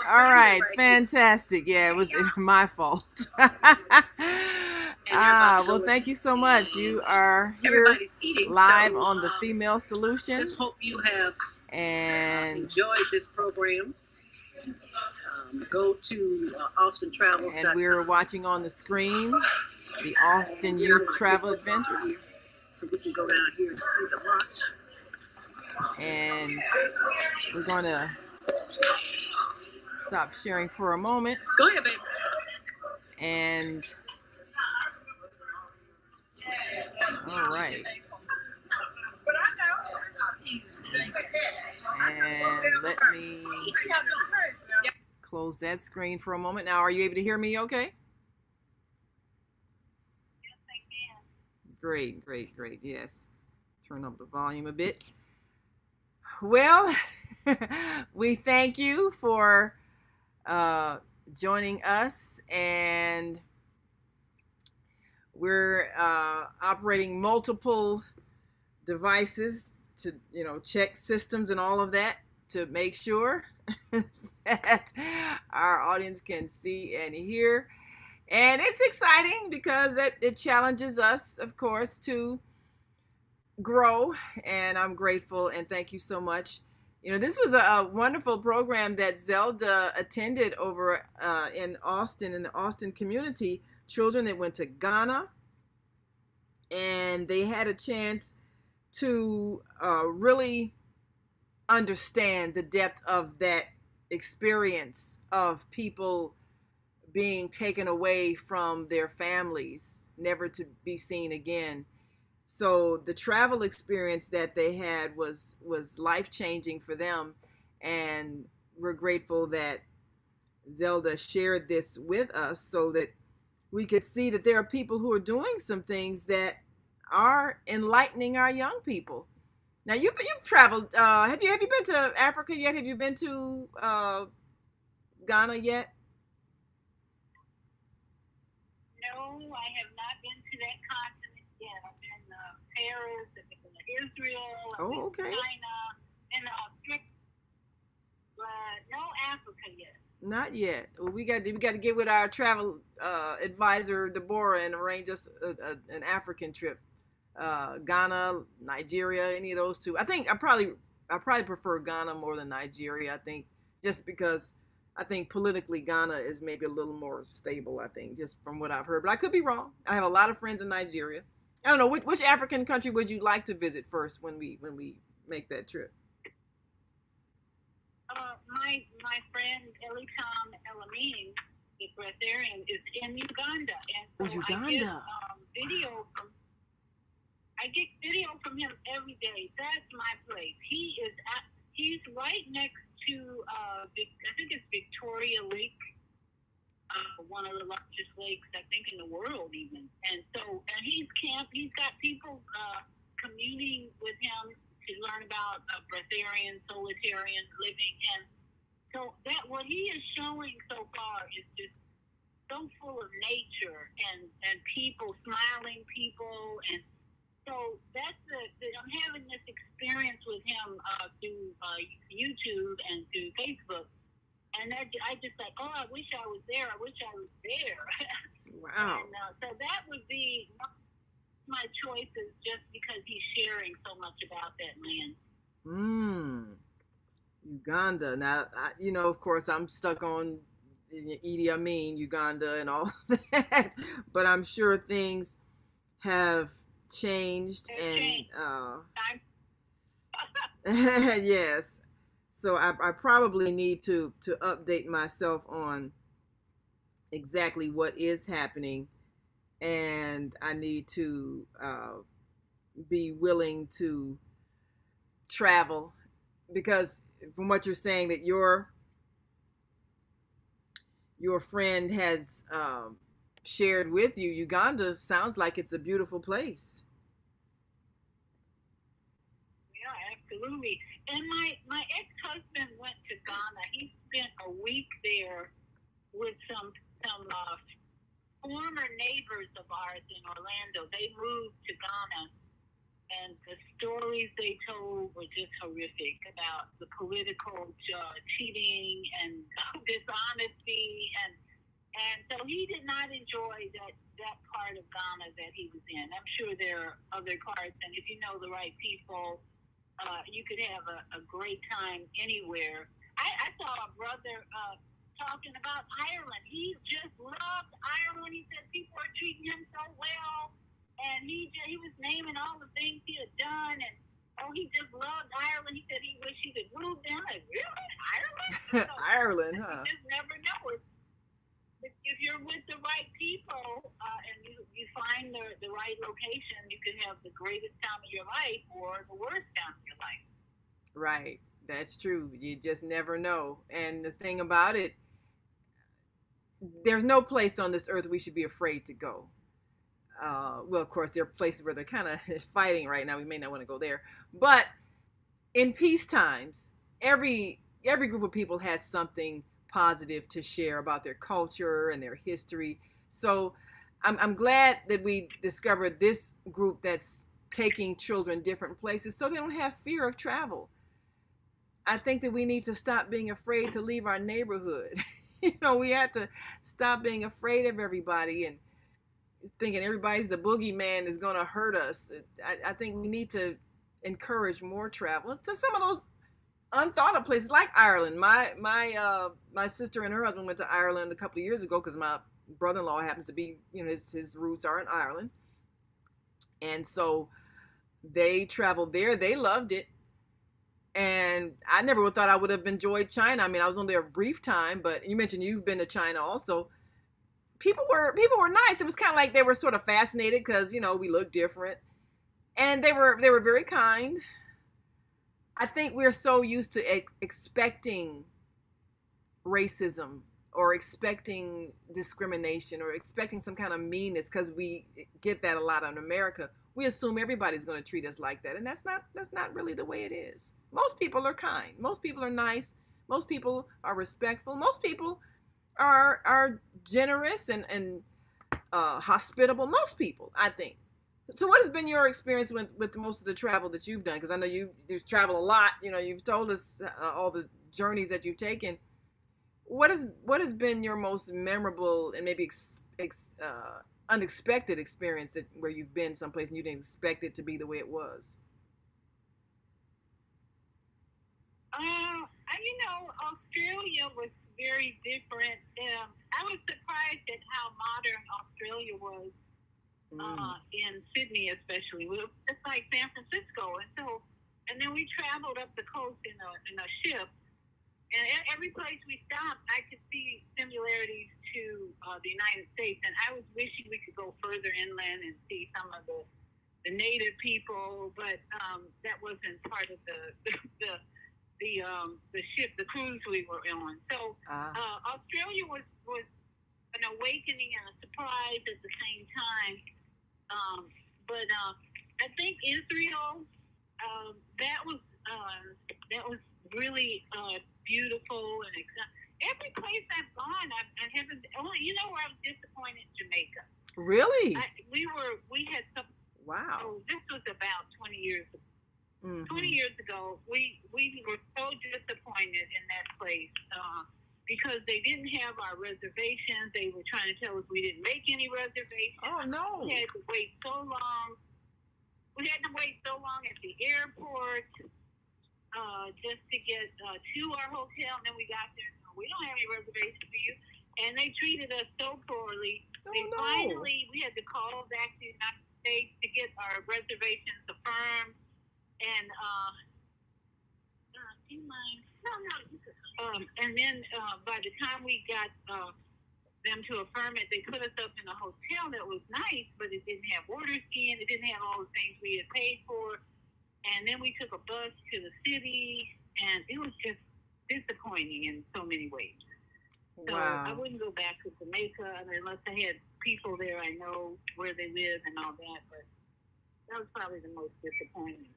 All right, here. fantastic. Yeah, it was my fault. Well, thank you so much. You are here Everybody's eating, live so, on the Female Solution, Just hope you have and enjoyed this program. Go to Austin Travels. and we're watching on the screen the Austin Youth Travel Adventures, So we can go down here and see the launch. and we're going to stop sharing for a moment. Go ahead, baby. And all right. And let me close that screen for a moment. Now, are you able to hear me okay? Great, great, great. Yes. Turn up the volume a bit. Well, we thank you for joining us, and we're operating multiple devices to, check systems and all of that to make sure that our audience can see and hear. And it's exciting because it challenges us, of course, to grow, and I'm grateful and thank you so much. This was a wonderful program that Zelda attended over in Austin, in the Austin community. Children that went to Ghana, and they had a chance to really understand the depth of that experience of people being taken away from their families, never to be seen again. So the travel experience that they had was life-changing for them, and we're grateful that Zelda shared this with us so that we could see that there are people who are doing some things that are enlightening our young people. Now, you've traveled. Have you been to Africa yet? Have you been to Ghana yet? No, I have not been to that continent yet. I've been to Paris, I've been to Israel, I've been to China, and but no Africa yet. Not yet. Well, we got to get with our travel advisor Deborah and arrange us an African trip. Ghana, Nigeria, any of those two. I probably prefer Ghana more than Nigeria. I think just because I think politically Ghana is maybe a little more stable. I think just from what I've heard, but I could be wrong. I have a lot of friends in Nigeria. I don't know which African country would you like to visit first when we make that trip. My friend Elitam Elamine, the breatharian, is in Uganda, and so I get video from him every day. That's my place. He's right next to I think it's Victoria Lake, one of the largest lakes I think in the world even. And he's got people communing with him to learn about breatharian, solitarian living, and so that what he is showing so far is just so full of nature and people, smiling people, and so that's I'm having this experience with him through YouTube and through Facebook, and I just like, oh, I wish I was there. I wish I was there. Wow. And so that would be my choices, just because he's sharing so much about that land. Uganda. Now, of course, I'm stuck on Idi Amin, Uganda, and all that, but I'm sure things have changed and yes. So I probably need to update myself on exactly what is happening, and I need to be willing to travel, because from what you're saying, that your friend has shared with you, Uganda sounds like it's a beautiful place. Yeah, absolutely. And my ex-husband went to Ghana. He spent a week there with some former neighbors of ours in Orlando. They moved to Ghana, and the stories they told were just horrific about the political cheating and dishonesty, and so he did not enjoy that part of Ghana that he was in. I'm sure there are other parts, and if you know the right people, you could have a great time anywhere. I saw a brother talking about Ireland. He just loved Ireland. He said people are treating him so well, and he was naming all the things he had done, and he just loved Ireland. He said he wished he could move there. I'm like, really? Ireland? So, Ireland, huh? You just never know. If you're with the right people and you find the right location, you can have the greatest time of your life or the worst time of your life. Right. That's true. You just never know. And the thing about it, there's no place on this earth we should be afraid to go. Well, of course, there are places where they're kind of fighting right now. We may not want to go there. But in peace times, every group of people has something positive to share about their culture and their history. So I'm glad that we discovered this group that's taking children different places so they don't have fear of travel. I think that we need to stop being afraid to leave our neighborhood. We have to stop being afraid of everybody and thinking everybody's the boogeyman is going to hurt us. I think we need to encourage more travel to some of those unthought of places like Ireland. My sister and her husband went to Ireland a couple of years ago because my brother-in-law happens to be, his roots are in Ireland. And so they traveled there. They loved it. And I never would thought I would have enjoyed China. I mean, I was on there a brief time, but you mentioned you've been to China also. People were nice. It was kind of like they were sort of fascinated because, we look different. And they were very kind. I think we're so used to expecting racism or expecting discrimination or expecting some kind of meanness, because we get that a lot in America. We assume everybody's going to treat us like that, and that's not really the way it is. Most people are kind. Most people are nice. Most people are respectful. Most people are generous and hospitable. Most people, I think. So what has been your experience with most of the travel that you've done? Because I know you've traveled a lot. You've told us all the journeys that you've taken. What has been your most memorable and maybe unexpected experience where you've been someplace and you didn't expect it to be the way it was? Australia was very different. I was surprised at how modern Australia was. In Sydney, especially, it's like San Francisco, and then we traveled up the coast in a ship, and every place we stopped, I could see similarities to the United States, and I was wishing we could go further inland and see some of the native people, but that wasn't part of the ship, the cruise we were on. So Australia was an awakening and a surprise at the same time. But I think Israel, that was really beautiful, every place I've gone, I haven't. Only, you know where I was disappointed? Jamaica. Really? We had some. Wow. Oh, this was about 20 years ago. Mhm. 20 years ago, we were so disappointed in that place because they didn't have our reservations. They were trying to tell us we didn't make any reservations. Oh no. We had to wait so long. We had to wait so long at the airport just to get to our hotel, and then we got there. And we don't have any reservations for you, and they treated us so poorly. Oh, Finally, we had to call back to the United States to get our reservations affirmed. And do you mind? No. And then by the time we got them to affirm it, they put us up in a hotel that was nice, but it didn't have water skiing. It didn't have all the things we had paid for. And then we took a bus to the city, and it was just disappointing in so many ways. So Wow. I wouldn't go back to Jamaica unless I had people there I know where they live and all that. But that was probably the most disappointing.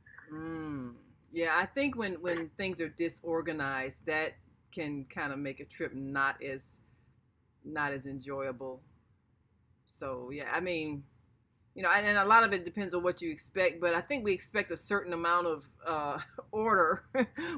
Yeah, I think when things are disorganized, that can kind of make a trip not as enjoyable. So yeah, I mean, and a lot of it depends on what you expect, but I think we expect a certain amount of order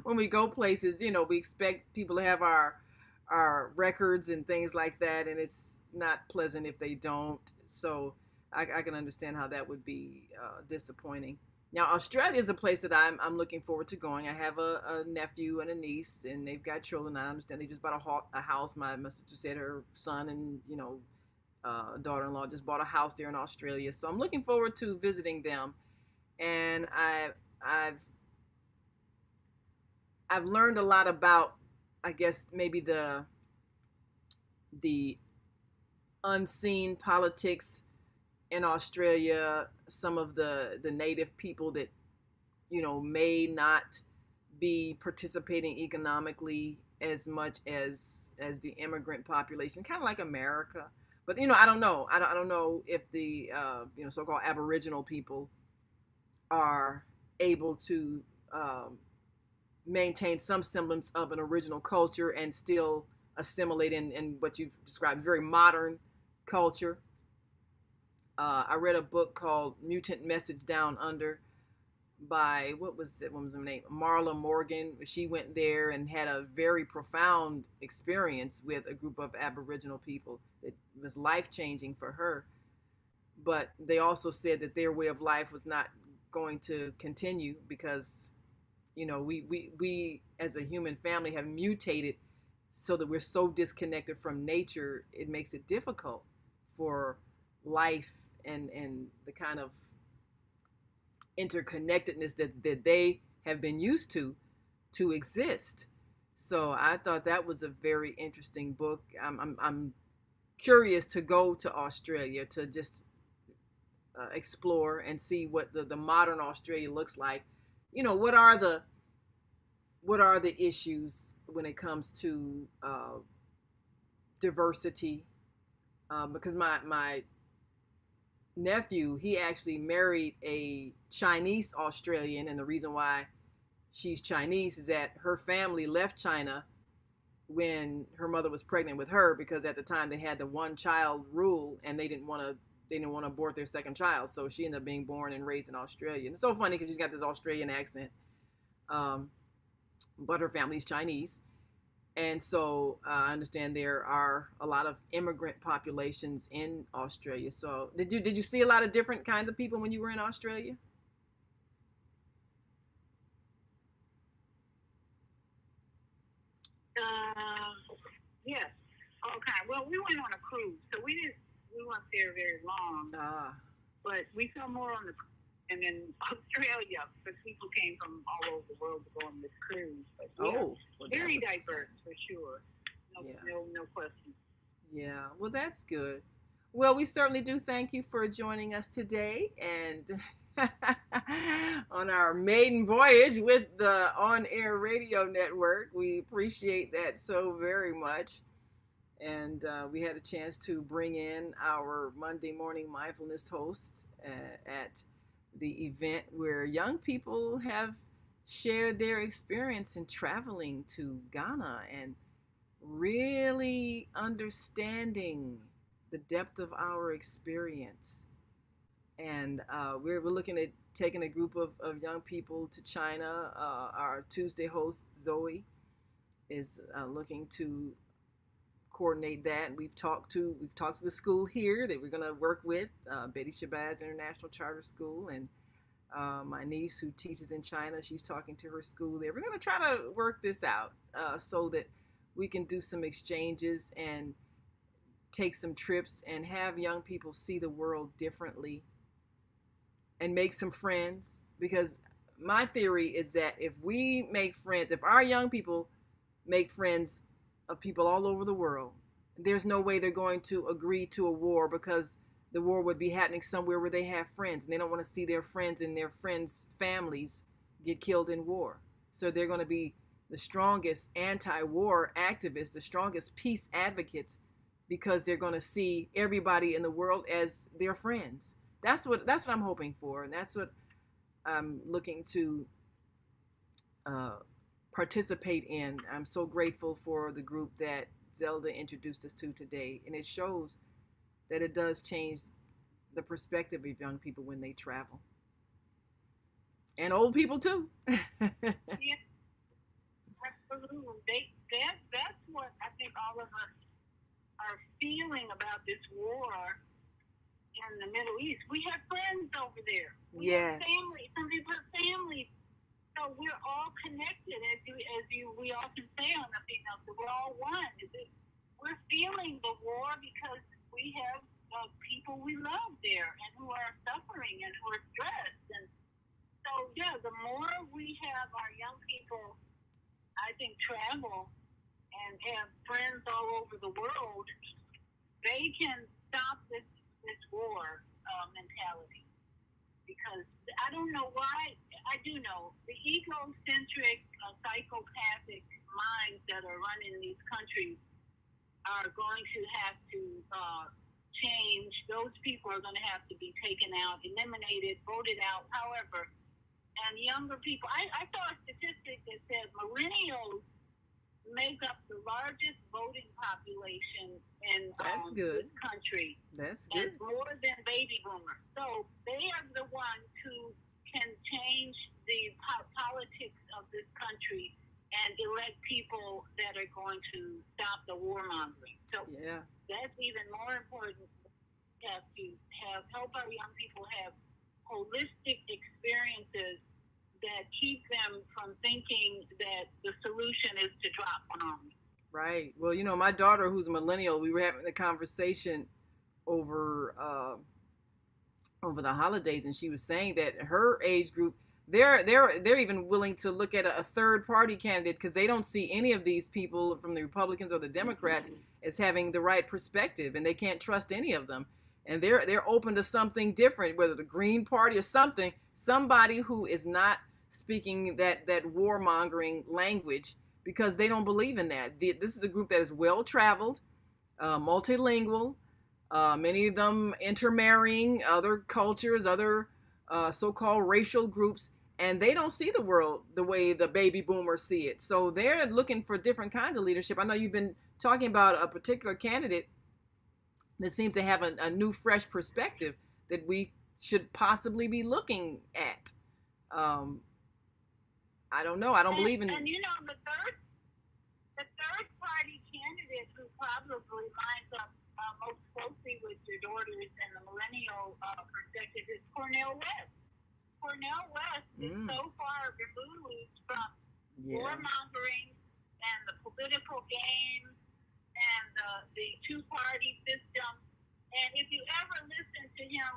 when we go places. We expect people to have our records and things like that, and it's not pleasant if they don't. So I can understand how that would be disappointing. Now, Australia is a place that I'm looking forward to going. I have a nephew and a niece, and they've got children. I understand they just bought a house. My sister said her son and daughter-in-law just bought a house there in Australia. So I'm looking forward to visiting them. And I've learned a lot about, I guess, maybe the unseen politics in Australia, some of the native people that may not be participating economically as much as the immigrant population, kind of like America. But I don't know. I don't know if the so-called Aboriginal people are able to maintain some semblance of an original culture and still assimilate in what you've described, very modern culture. I read a book called Mutant Message Down Under by, what was her name? Marla Morgan. She went there and had a very profound experience with a group of Aboriginal people that was life-changing for her. But they also said that their way of life was not going to continue because, we as a human family have mutated so that we're so disconnected from nature, it makes it difficult for life and the kind of interconnectedness that they have been used to exist. So I thought that was a very interesting book. I'm curious to go to Australia to just explore and see what the modern Australia looks like. What are the issues when it comes to diversity? Because my nephew, he actually married a Chinese Australian, and the reason why she's Chinese is that her family left China when her mother was pregnant with her, because at the time they had the one child rule and they didn't want to abort their second child, so she ended up being born and raised in Australia. And it's so funny because she's got this Australian accent, but her family's Chinese. And so I understand there are a lot of immigrant populations in Australia. So did you see a lot of different kinds of people when you were in Australia? Yes. Okay. Well, we went on a cruise, so we weren't there very long. But we saw more on the, and in Australia, because people came from all over the world to go on this cruise. But well, very diverse for sure. No question. Yeah. Well, that's good. Well, we certainly do thank you for joining us today and on our maiden voyage with the on-air radio network. We appreciate that so very much. And we had a chance to bring in our Monday morning mindfulness host at the event where young people have shared their experience in traveling to Ghana and really understanding the depth of our experience. And we're looking at taking a group of young people to China. Our Tuesday host, Zoe, is looking to coordinate that. And we've talked to the school here that we're going to work with, Betty Shabazz International Charter School, and my niece who teaches in China, she's talking to her school there. We're going to try to work this out so that we can do some exchanges and take some trips and have young people see the world differently and make some friends. Because my theory is that if we make friends, if our young people make friends of people all over the world, there's no way they're going to agree to a war, because the war would be happening somewhere where they have friends, and they don't want to see their friends and their friends' families get killed in war. So they're going to be the strongest anti-war activists, the strongest peace advocates, because they're going to see everybody in the world as their friends. That's what I'm hoping for, and that's what I'm looking to participate in. I'm so grateful for the group that Zelda introduced us to today, and it shows that it does change the perspective of young people when they travel, and old people too. Yeah, absolutely. That's what I think all of us are feeling about this war in the Middle East. We have friends over there. We Yes. have family. Some people have families. So we're all connected, we often say on the female, so we're all one. We're feeling the war because we have people we love there and who are suffering and who are stressed. And so, yeah, the more we have our young people, I think, travel and have friends all over the world, they can stop this war mentality. Because I don't know why, I do know the egocentric, psychopathic minds that are running these countries are going to have to change. Those people are going to have to be taken out, eliminated, voted out, however. And younger people, I saw a statistic that said millennials make up the largest voting population in this country. That's good. And more than baby boomers. So they are the ones who can change the politics of this country and elect people that are going to stop the warmongering. So that's even more important. We have to help our young people have holistic experiences that keep them from thinking that the solution is to drop bombs. Right. Well, my daughter, who's a millennial, we were having a conversation over the holidays, and she was saying that her age group, they're even willing to look at a third party candidate, because they don't see any of these people from the Republicans or the Democrats as having the right perspective, and they can't trust any of them. And they're open to something different, whether the Green Party or somebody who is not speaking that warmongering language, because they don't believe in that. This is a group that is well traveled, multilingual, many of them intermarrying other cultures, other so-called racial groups, and they don't see the world the way the baby boomers see it. So they're looking for different kinds of leadership. I know you've been talking about a particular candidate that seems to have a new, fresh perspective that we should possibly be looking at. I don't know. I don't believe in. And the third party candidate who probably lines up most closely with your daughters and the millennial perspective is Cornel West. Cornel West is so far removed from warmongering and the political games and the two-party system. And if you ever listen to him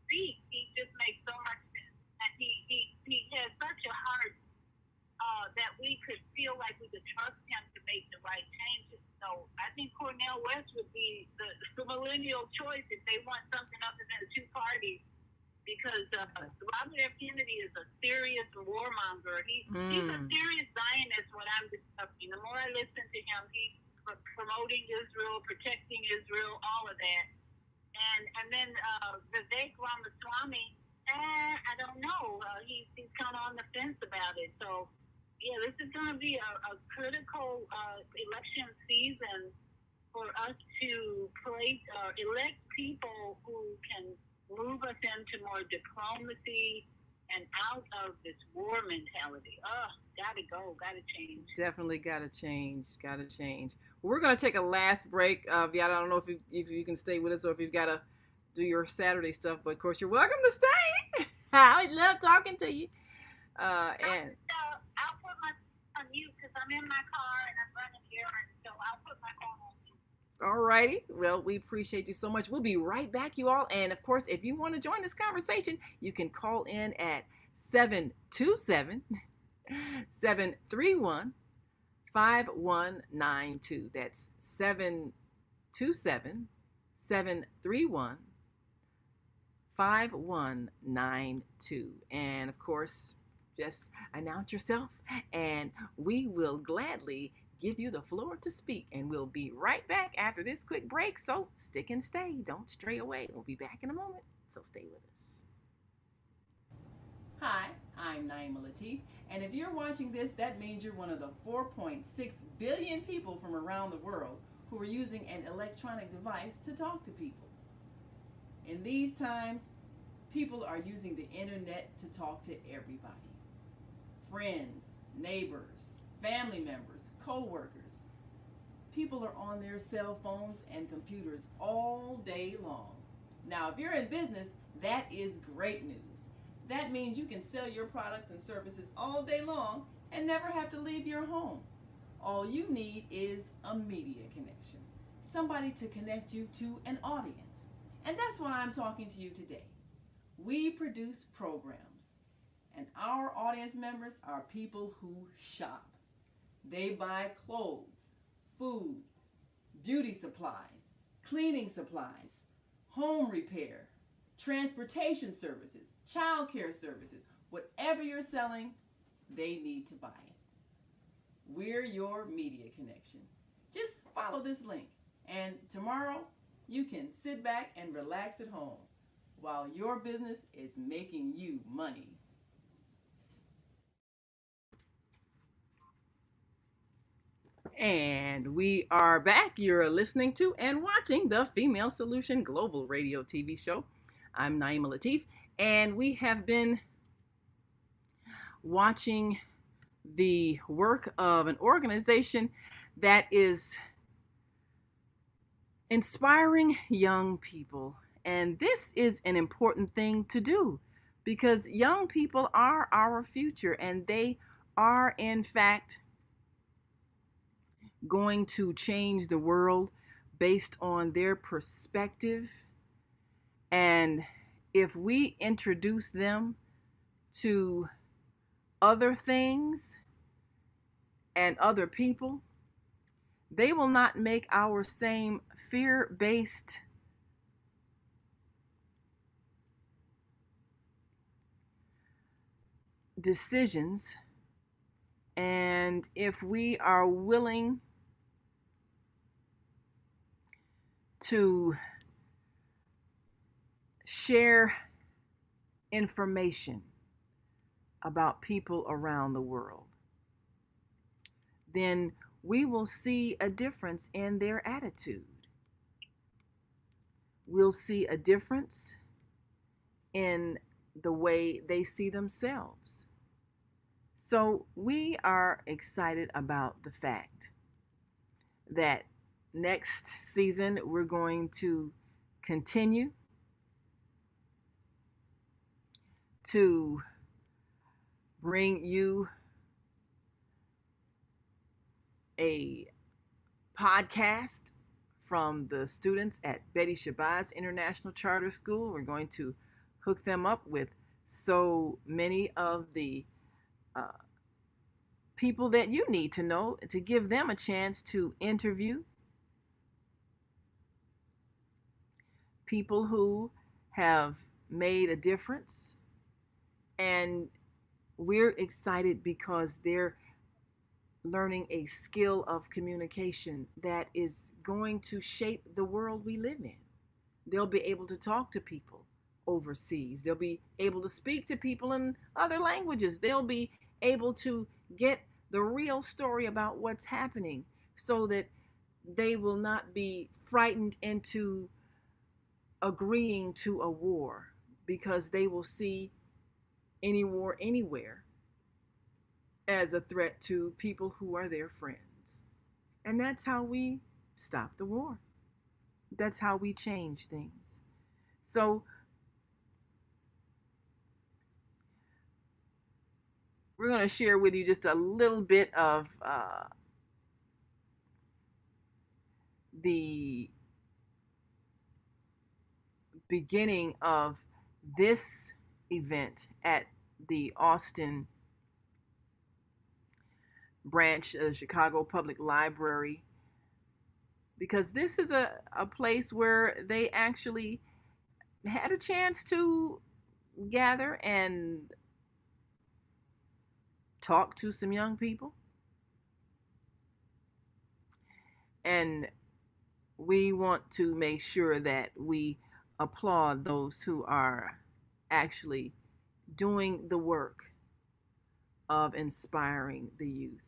speak, he just makes so much sense. And he has such a heart that we could feel like we could trust him to make the right changes. So I think Cornel West would be the millennial choice if they want something other than a two-party, because Robert F. Kennedy is a serious warmonger. He's a serious Zionist, what I'm discovering. The more I listen to him, he's promoting Israel, protecting Israel, all of that. And then Vivek Ramaswamy, I don't know. He's kind of on the fence about it. So Yeah, this is going to be a critical election season for us to elect people who can move us into more diplomacy and out of this war mentality. Oh, gotta go, gotta change. Definitely gotta change. Gotta change. We're gonna take a last break. Viata, I don't know if you can stay with us or if you've gotta do your Saturday stuff, but of course you're welcome to stay. I love talking to you. And I'll put my on mute because I'm in my car and I'm running errands, so I'll put my phone on mute. all righty. Well, we appreciate you so much. We'll be right back, you all. And of course, if you want to join this conversation, you can call in at 727 731 5192. That's 727 731 5192. And of course, just announce yourself and we will gladly give you the floor to speak. And we'll be right back after this quick break. So stick and stay. Don't stray away. We'll be back in a moment. So stay with us. Hi, I'm Naima Latif, and if you're watching this, that means you're one of the 4.6 billion people from around the world who are using an electronic device to talk to people. In these times, people are using the internet to talk to everybody. Friends, neighbors, family members, co-workers. People are on their cell phones and computers all day long. Now, if you're in business, that is great news. That means you can sell your products and services all day long and never have to leave your home. All you need is a media connection, somebody to connect you to an audience. And that's why I'm talking to you today. We produce programs, and our audience members are people who shop. They buy clothes, food, beauty supplies, cleaning supplies, home repair, transportation services, child care services. Whatever you're selling, they need to buy it. We're your media connection. Just follow this link, and tomorrow you can sit back and relax at home while your business is making you money. And we are back. You're listening to and watching the Female Solution Global Radio TV show. I'm Naima Latif, and we have been watching the work of an organization that is inspiring young people. And this is an important thing to do because young people are our future, and they are, in fact, going to change the world based on their perspective. And if we introduce them to other things and other people, they will not make our same fear-based decisions. And if we are willing to share information about people around the world, then we will see a difference in their attitude. We'll see a difference in the way they see themselves. So we are excited about the fact that next season we're going to continue to bring you a podcast from the students at Betty Shabazz International Charter School. We're going to hook them up with so many of the people that you need to know to give them a chance to interview people who have made a difference. And we're excited because they're learning a skill of communication that is going to shape the world we live in. They'll be able to talk to people overseas. They'll be able to speak to people in other languages. They'll be able to get the real story about what's happening so that they will not be frightened into agreeing to a war, because they will see any war anywhere as a threat to people who are their friends. And that's how we stop the war. That's how we change things. So we're going to share with you just a little bit of the beginning of this event at the Austin branch of the Chicago Public Library, because this is a place where they actually had a chance to gather and talk to some young people. And we want to make sure that we applaud those who are actually doing the work of inspiring the youth.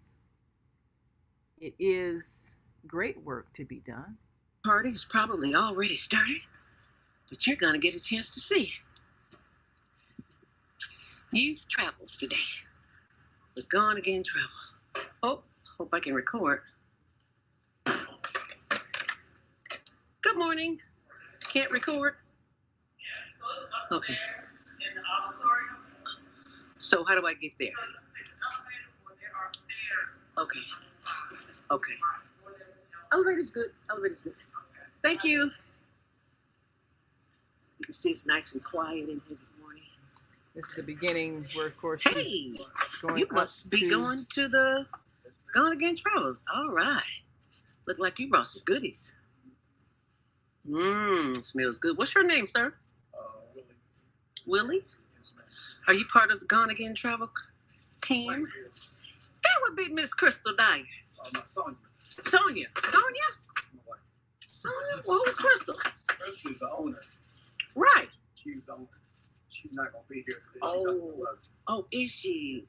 It is great work to be done. Party has probably already started, but you're going to get a chance to see it. Youth travels today. We're gone again travel. Oh, hope I can record. Good morning. Can't record? Okay. So how do I get there? Okay. Okay. Elevator's good. Elevator's good. Thank you. You can see it's nice and quiet in here this morning. This is the beginning where, of course, hey, she's going you must be going to the Gone Again Travels. All right. Look like you brought some goodies. Smells good. What's your name, sir? Willie. Willie? Are you part of the Gone Again Travel team? That would be Miss Crystal Dyer. Sonia. Sonia. Sonia? Well, who's Crystal? Crystal's the owner. Right. She's the owner. She's not going to be here today. Oh, is she?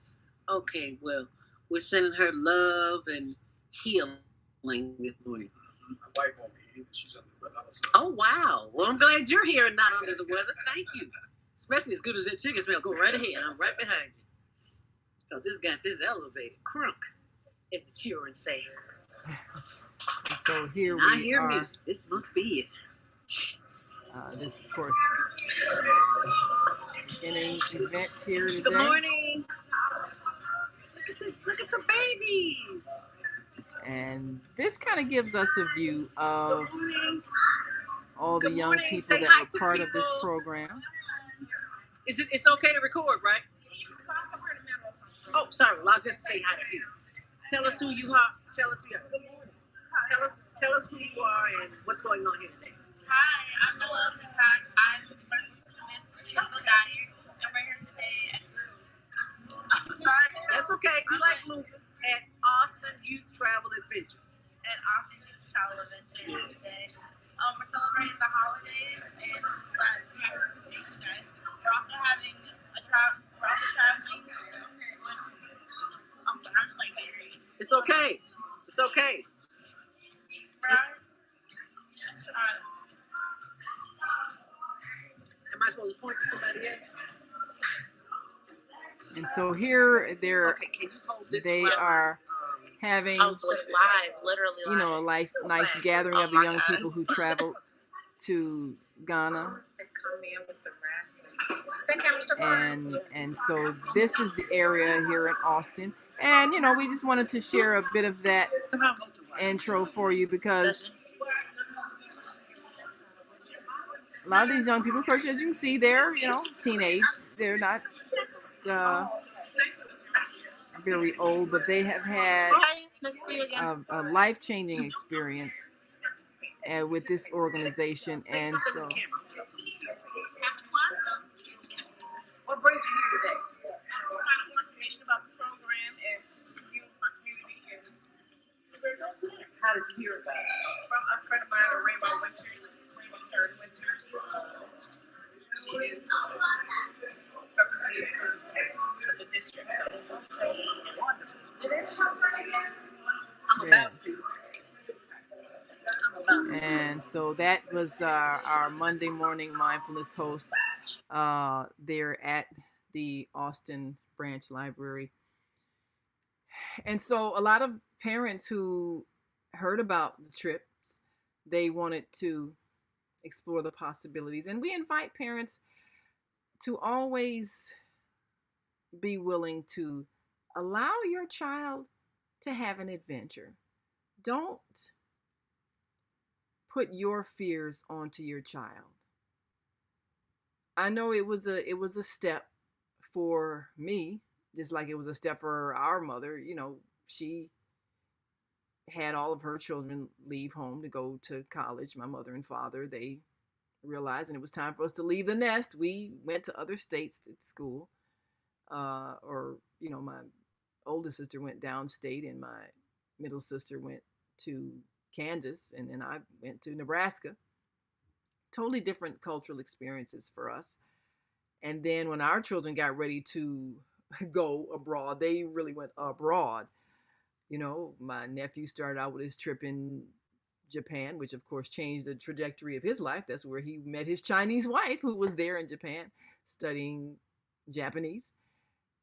Okay, well, we're sending her love and healing this morning. My wife won't be here. She's under the weather. Oh, wow. Well, I'm glad you're here and not under the weather. Thank you. Especially as good as that chicken smell. Go right ahead. I'm right behind you. Because it's got this elevator crunk, as the children say. And so here and I we hear are. music. This must be it. This, of course, beginning event here today. Good morning. Look at the babies. And this kind of gives us a view of all the young people Say that hi were to part the of this people. program. It's okay to record, right? Oh, sorry. Well, I'll just say hi to you. Tell us who you are. Tell us who you are. Tell us who you are and what's going on here today. Hi, I'm Noelle Peacock. I'm Mindfulness Crystal Dyer, and we're here today at That's okay. We like Lucas at Austin Youth Travel Adventures. at Austin Youth Travel Adventures today. We're celebrating the holidays, and we're happy to see you guys. We're also having we're also traveling, which I'm sorry, I'm just like very. It's okay. It's okay. Right? Am I supposed to point to somebody else? And so here Okay, can you hold this they while are having, Oh, so it's live, literally live. you know, a nice gathering of the young people who traveled to Ghana. And so this is the area here in Austin. And, you know, we just wanted to share a bit of that intro for you, because a lot of these young people, of course, as you can see, they're, you know, teenage. They're not very old, but they have had a life-changing experience with this organization. And so What brings you here today? Find more information about the program and you, my community, and see where it goes from there. How did you hear about it? From a friend of mine, Rainbow Third Winters. She is representative of the district. So. Wonderful. Yes. And so that was our Monday morning mindfulness host there at the Austin Branch Library. And so a lot of parents who heard about the trips, they wanted to explore the possibilities. And we invite parents to always be willing to allow your child to have an adventure. Don't put your fears onto your child. I know it was a step for me, just like it was a step for our mother. You know, she had all of her children leave home to go to college. My mother and father, they realized, and it was time for us to leave the nest. We went to other states at school, or my oldest sister went downstate, and my middle sister went to Kansas, and then I went to Nebraska. Totally different cultural experiences for us. And then when our children got ready to go abroad, they really went abroad. My nephew started out with his trip in Japan, which of course changed the trajectory of his life. That's where he met his Chinese wife, who was there in Japan studying Japanese.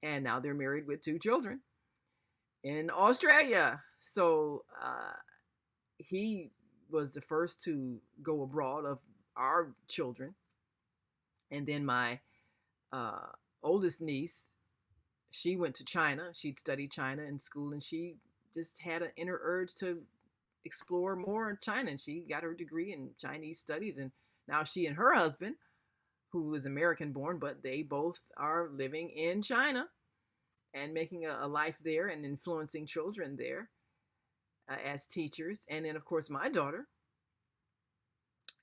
And now they're married with 2 children in Australia. So he was the first to go abroad of our children. And then my oldest niece, she went to China. She'd studied China in school, and she just had an inner urge to explore more in China. And she got her degree in Chinese studies. And now she and her husband, who is American born, but they both are living in China and making a life there and influencing children there as teachers. And then, of course, my daughter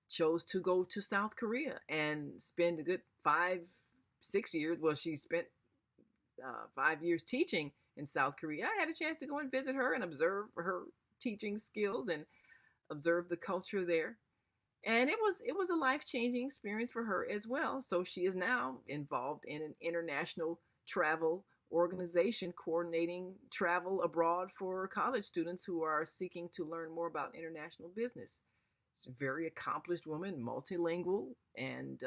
chose to go to South Korea and spend a good 5-6 years. Well, she spent 5 years teaching in South Korea. I had a chance to go and visit her and observe her teaching skills and observe the culture there. And it was a life-changing experience for her as well. So she is now involved in an international travel organization coordinating travel abroad for college students who are seeking to learn more about international business. She's a very accomplished woman, multilingual, and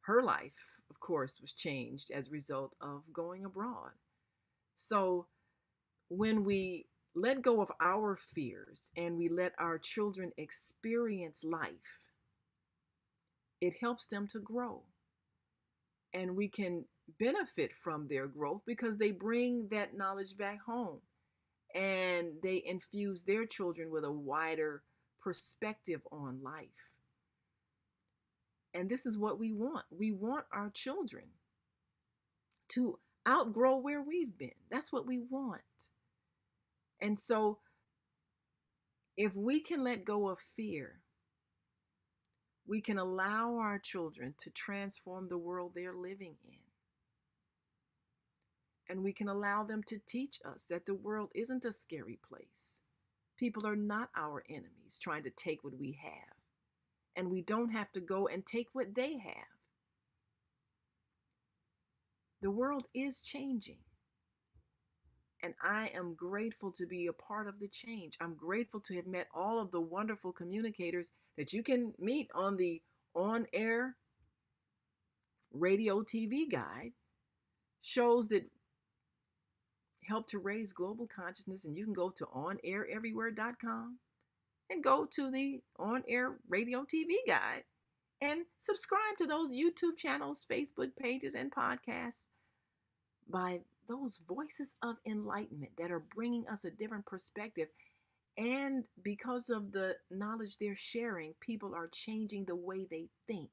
her life, of course, was changed as a result of going abroad. So when we let go of our fears and we let our children experience life, it helps them to grow. And we can benefit from their growth because they bring that knowledge back home and they infuse their children with a wider perspective on life. And this is what we want. We want our children to outgrow where we've been. That's what we want. And so if we can let go of fear, we can allow our children to transform the world they're living in. And we can allow them to teach us that the world isn't a scary place. People are not our enemies trying to take what we have. And we don't have to go and take what they have. The world is changing. And I am grateful to be a part of the change. I'm grateful to have met all of the wonderful communicators that you can meet on the on-air radio TV guide, shows that help to raise global consciousness. And you can go to onaireverywhere.com and go to the on-air radio TV guide and subscribe to those YouTube channels, Facebook pages, and podcasts by those voices of enlightenment that are bringing us a different perspective. And because of the knowledge they're sharing, people are changing the way they think.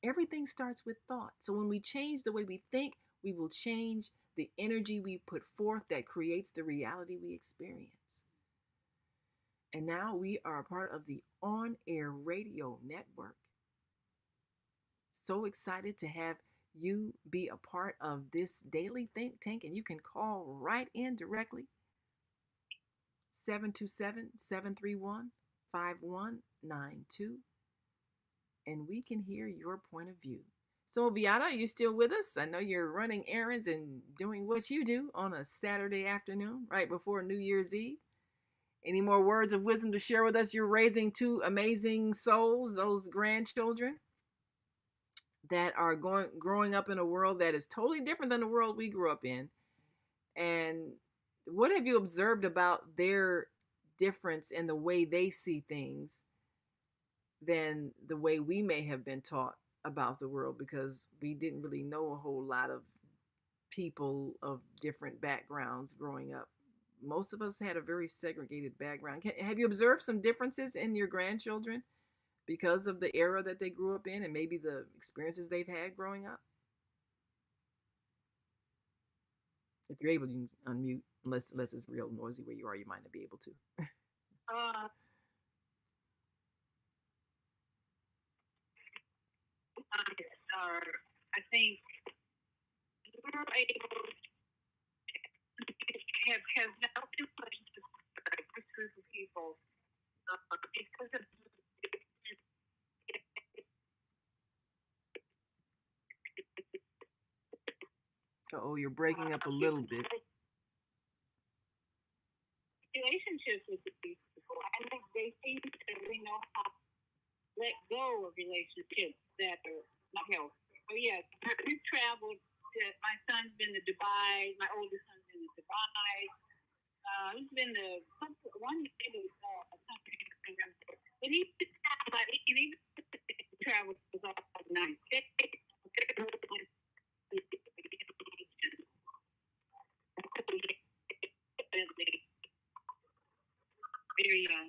Everything starts with thought. So when we change the way we think, we will change the energy we put forth that creates the reality we experience. And now we are a part of the on-air radio network. So excited to have you be a part of this daily think tank, and you can call right in directly, 727-731-5192, and we can hear your point of view. So, Viana, are you still with us? I know you're running errands and doing what you do on a Saturday afternoon, right before New Year's Eve. Any more words of wisdom to share with us? You're raising two amazing souls, those grandchildren that are growing up in a world that is totally different than the world we grew up in. And what have you observed about their difference in the way they see things than the way we may have been taught about the world, because we didn't really know a whole lot of people of different backgrounds growing up. Most of us had a very segregated background. Have you observed some differences in your grandchildren because of the era that they grew up in and maybe the experiences they've had growing up? If you're able, you can unmute, unless it's real noisy where you are, you might not be able to. I think we're able to have no influence with this group of people because of Oh, you're breaking up a little bit. relationships with these people. I think they seem to really know how to let go of relationships that are not healthy. Oh yeah, we've traveled. My son's been to Dubai. My oldest son's been to Dubai. He's been to one day to something, but he traveled to all the United States. Very, very well.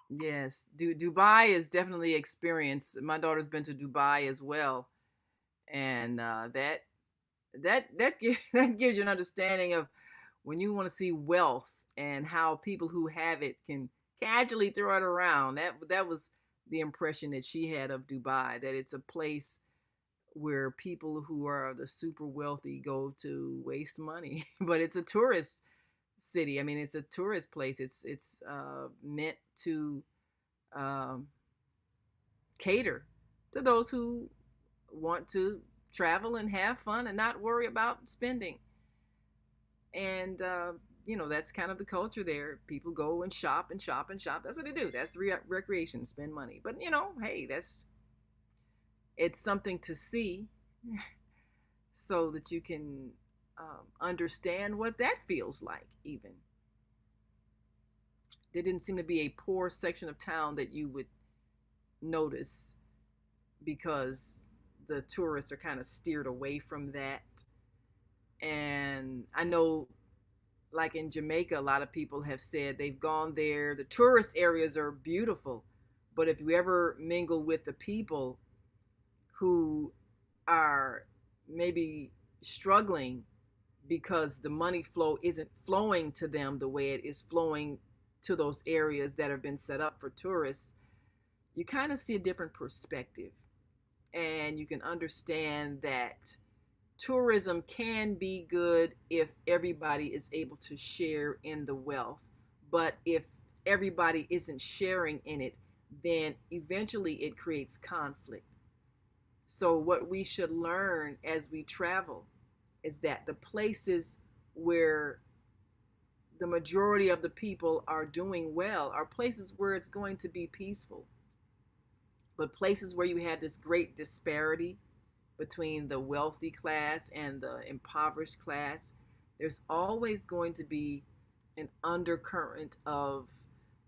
Yes, Dubai is definitely experience. My daughter's been to Dubai as well, and that gives you an understanding of when you want to see wealth and how people who have it can casually throw it around. That was the impression that she had of Dubai. That it's a place where people who are the super wealthy go to waste money, but it's a tourist city. I mean, it's a tourist place. It's meant to um, cater to those who want to travel and have fun and not worry about spending. And that's kind of the culture there. People go and shop and shop and shop. That's what they do. That's the recreation, spend money. But hey, it's something to see, so that you can understand what that feels like. Even there didn't seem to be a poor section of town that you would notice, because the tourists are kind of steered away from that. And I know, like in Jamaica, a lot of people have said they've gone there. The tourist areas are beautiful, but if you ever mingle with the people who are maybe struggling because the money flow isn't flowing to them the way it is flowing to those areas that have been set up for tourists, you kind of see a different perspective. And you can understand that tourism can be good if everybody is able to share in the wealth. But if everybody isn't sharing in it, then eventually it creates conflict. So what we should learn as we travel is that the places where the majority of the people are doing well are places where it's going to be peaceful. But places where you have this great disparity between the wealthy class and the impoverished class, there's always going to be an undercurrent of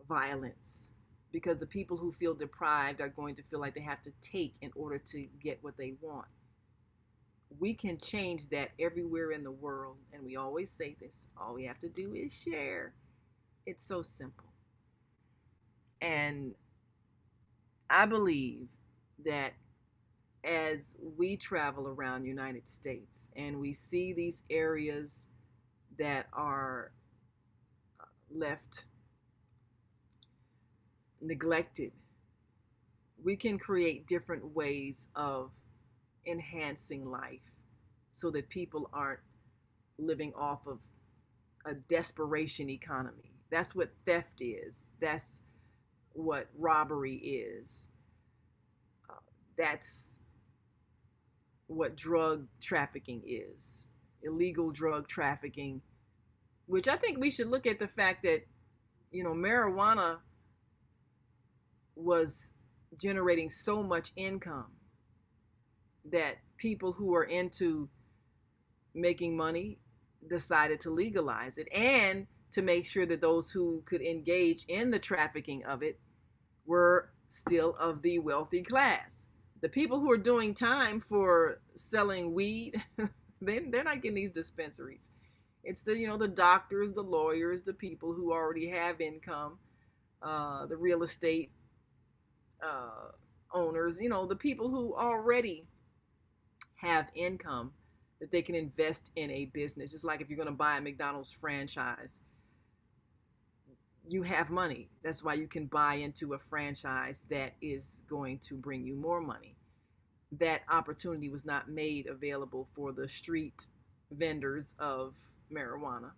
violence, because the people who feel deprived are going to feel like they have to take in order to get what they want. We can change that everywhere in the world, and we always say this: all we have to do is share. It's so simple. And I believe that as we travel around the United States and we see these areas that are left neglected, we can create different ways of enhancing life so that people aren't living off of a desperation economy. That's what theft is. That's what robbery is. That's what drug trafficking is. Illegal drug trafficking, which I think we should look at the fact that, marijuana was generating so much income that people who are into making money decided to legalize it, and to make sure that those who could engage in the trafficking of it were still of the wealthy class. The people who are doing time for selling weed, they're not getting these dispensaries. It's the doctors, the lawyers, the people who already have income, the real estate owners, the people who already have income that they can invest in a business. Just like if you're going to buy a McDonald's franchise, you have money. That's why you can buy into a franchise that is going to bring you more money. That opportunity was not made available for the street vendors of marijuana.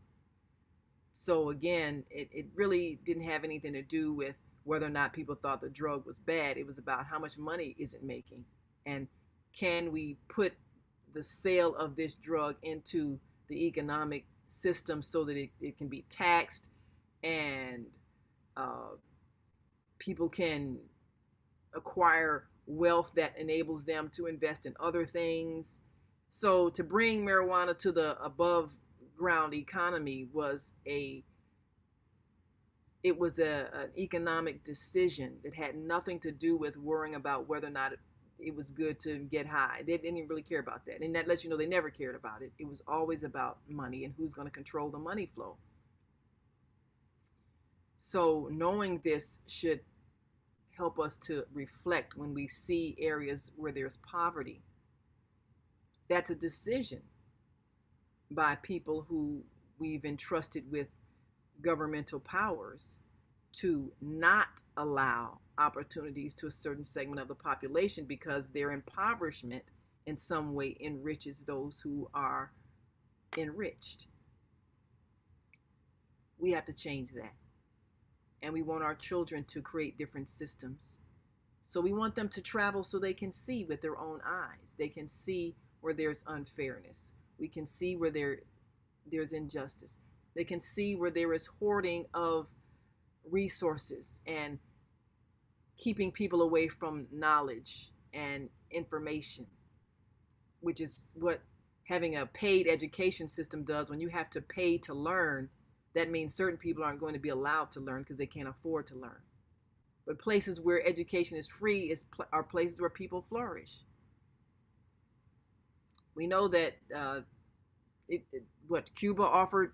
So again, it really didn't have anything to do with whether or not people thought the drug was bad. It was about how much money is it making, and can we put the sale of this drug into the economic system so that it can be taxed, and people can acquire wealth that enables them to invest in other things. So to bring marijuana to the above ground economy was an economic decision that had nothing to do with worrying about whether or not it was good to get high. They didn't really care about that. And that lets you know they never cared about it. It was always about money and who's going to control the money flow. So knowing this should help us to reflect when we see areas where there's poverty. That's a decision by people who we've entrusted with governmental powers to not allow opportunities to a certain segment of the population, because their impoverishment in some way enriches those who are enriched. We have to change that. And we want our children to create different systems. So we want them to travel so they can see with their own eyes. They can see where there's unfairness. We can see where there's injustice. They can see where there is hoarding of resources and keeping people away from knowledge and information, which is what having a paid education system does. When you have to pay to learn, that means certain people aren't going to be allowed to learn because they can't afford to learn. But places where education is free are places where people flourish. We know that Cuba offered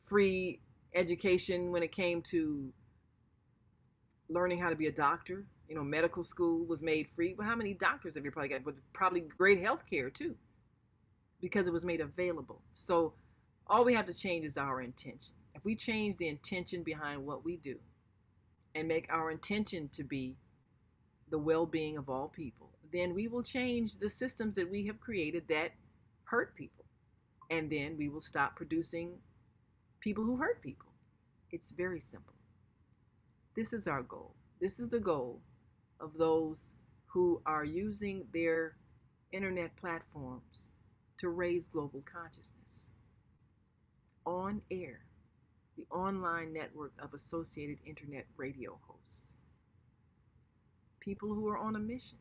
free education when it came to learning how to be a doctor. Medical school was made free. But how many doctors have you probably got? With probably great health care too, because it was made available. So all we have to change is our intention. If we change the intention behind what we do and make our intention to be the well-being of all people, then we will change the systems that we have created that hurt people. And then we will stop producing people who hurt people. It's very simple. This is our goal. This is the goal of those who are using their internet platforms to raise global consciousness. On Air, the online network of associated internet radio hosts. People who are on a mission.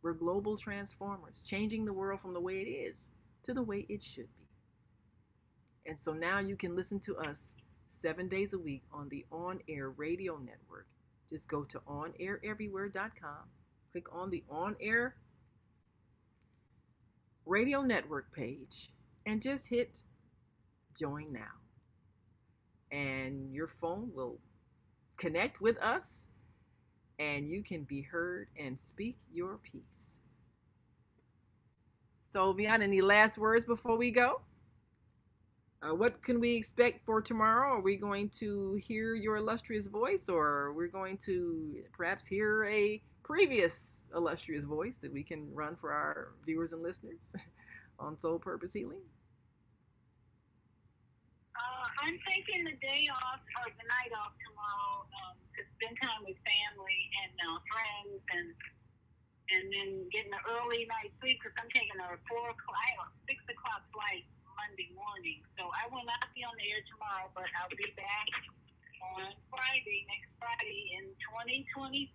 We're global transformers, changing the world from the way it is to the way it should be. And so now you can listen to us 7 days a week on the On Air Radio Network. Just go to onaireverywhere.com, click on the On Air Radio Network page, and just hit join now. And your phone will connect with us, and you can be heard and speak your piece. So, Vian, any last words before we go? What can we expect for tomorrow? Are we going to hear your illustrious voice, or we're going to perhaps hear a previous illustrious voice that we can run for our viewers and listeners on Soul Purpose Healing? I I'm taking the day off or the night off tomorrow to spend time with family and friends, and then getting an early night sleep because I'm taking a 6 o'clock flight Monday morning. So I will not be on the air tomorrow, but I'll be back on next Friday in 2024.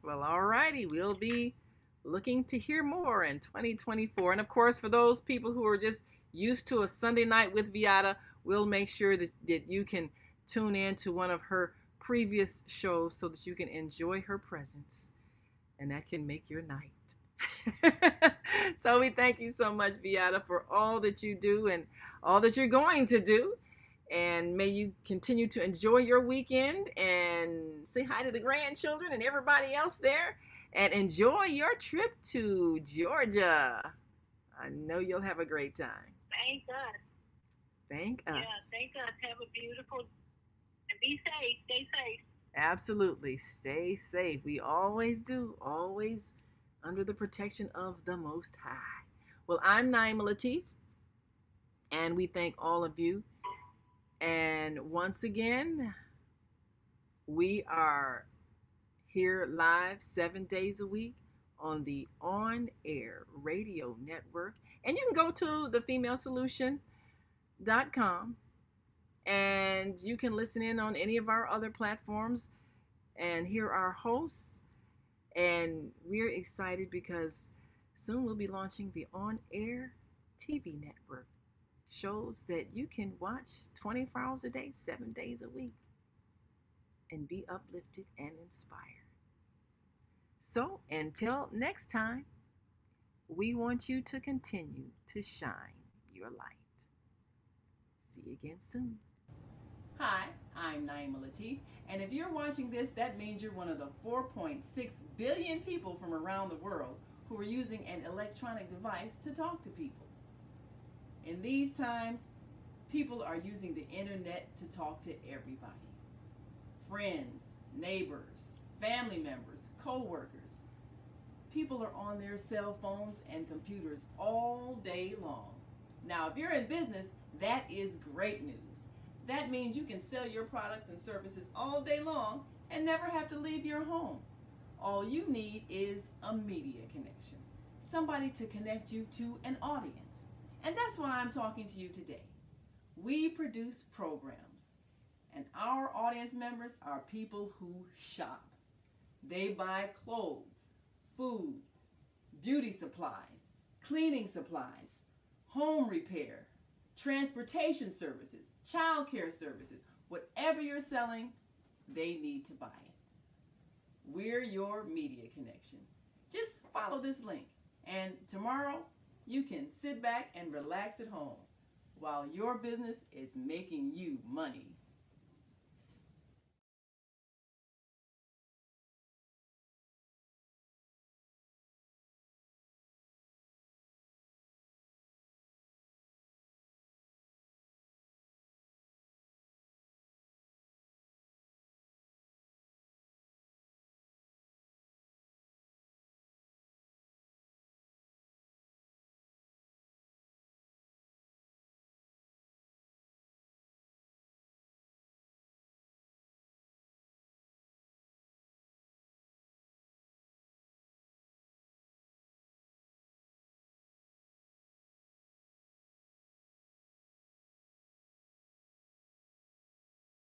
Well, all righty. We'll be looking to hear more in 2024. And of course, for those people who are just used to a Sunday night with Viata, we'll make sure that you can tune in to one of her previous shows so that you can enjoy her presence. And that can make your night. So we thank you so much, Viata, for all that you do and all that you're going to do. And may you continue to enjoy your weekend and say hi to the grandchildren and everybody else there. And enjoy your trip to Georgia. I know you'll have a great time. Thank us. Thank us. Yeah, thank us. Have a beautiful, and be safe. Stay safe. Absolutely. Stay safe. We always do. Always under the protection of the Most High. Well, I'm Naima Latif, and we thank all of you. And once again, we are here live 7 days a week on the On Air Radio Network. And you can go to thefemalesolution.com and you can listen in on any of our other platforms and hear our hosts. And we're excited because soon we'll be launching the On Air TV network. Shows that you can watch 24 hours a day, 7 days a week, and be uplifted and inspired. So until next time, we want you to continue to shine your light. See you again soon. Hi, I'm Naima Latif, and if you're watching this, that means you're one of the 4.6 billion people from around the world who are using an electronic device to talk to people. In these times, people are using the internet to talk to everybody. Friends, neighbors, family members, co-workers. People are on their cell phones and computers all day long. Now, if you're in business, that is great news. That means you can sell your products and services all day long and never have to leave your home. All you need is a media connection, somebody to connect you to an audience. And that's why I'm talking to you today. We produce programs, and our audience members are people who shop. They buy clothes, food, beauty supplies, cleaning supplies, home repair, transportation services, child care services. Whatever you're selling, they need to buy it. We're your media connection. Just follow this link, and tomorrow you can sit back and relax at home while your business is making you money.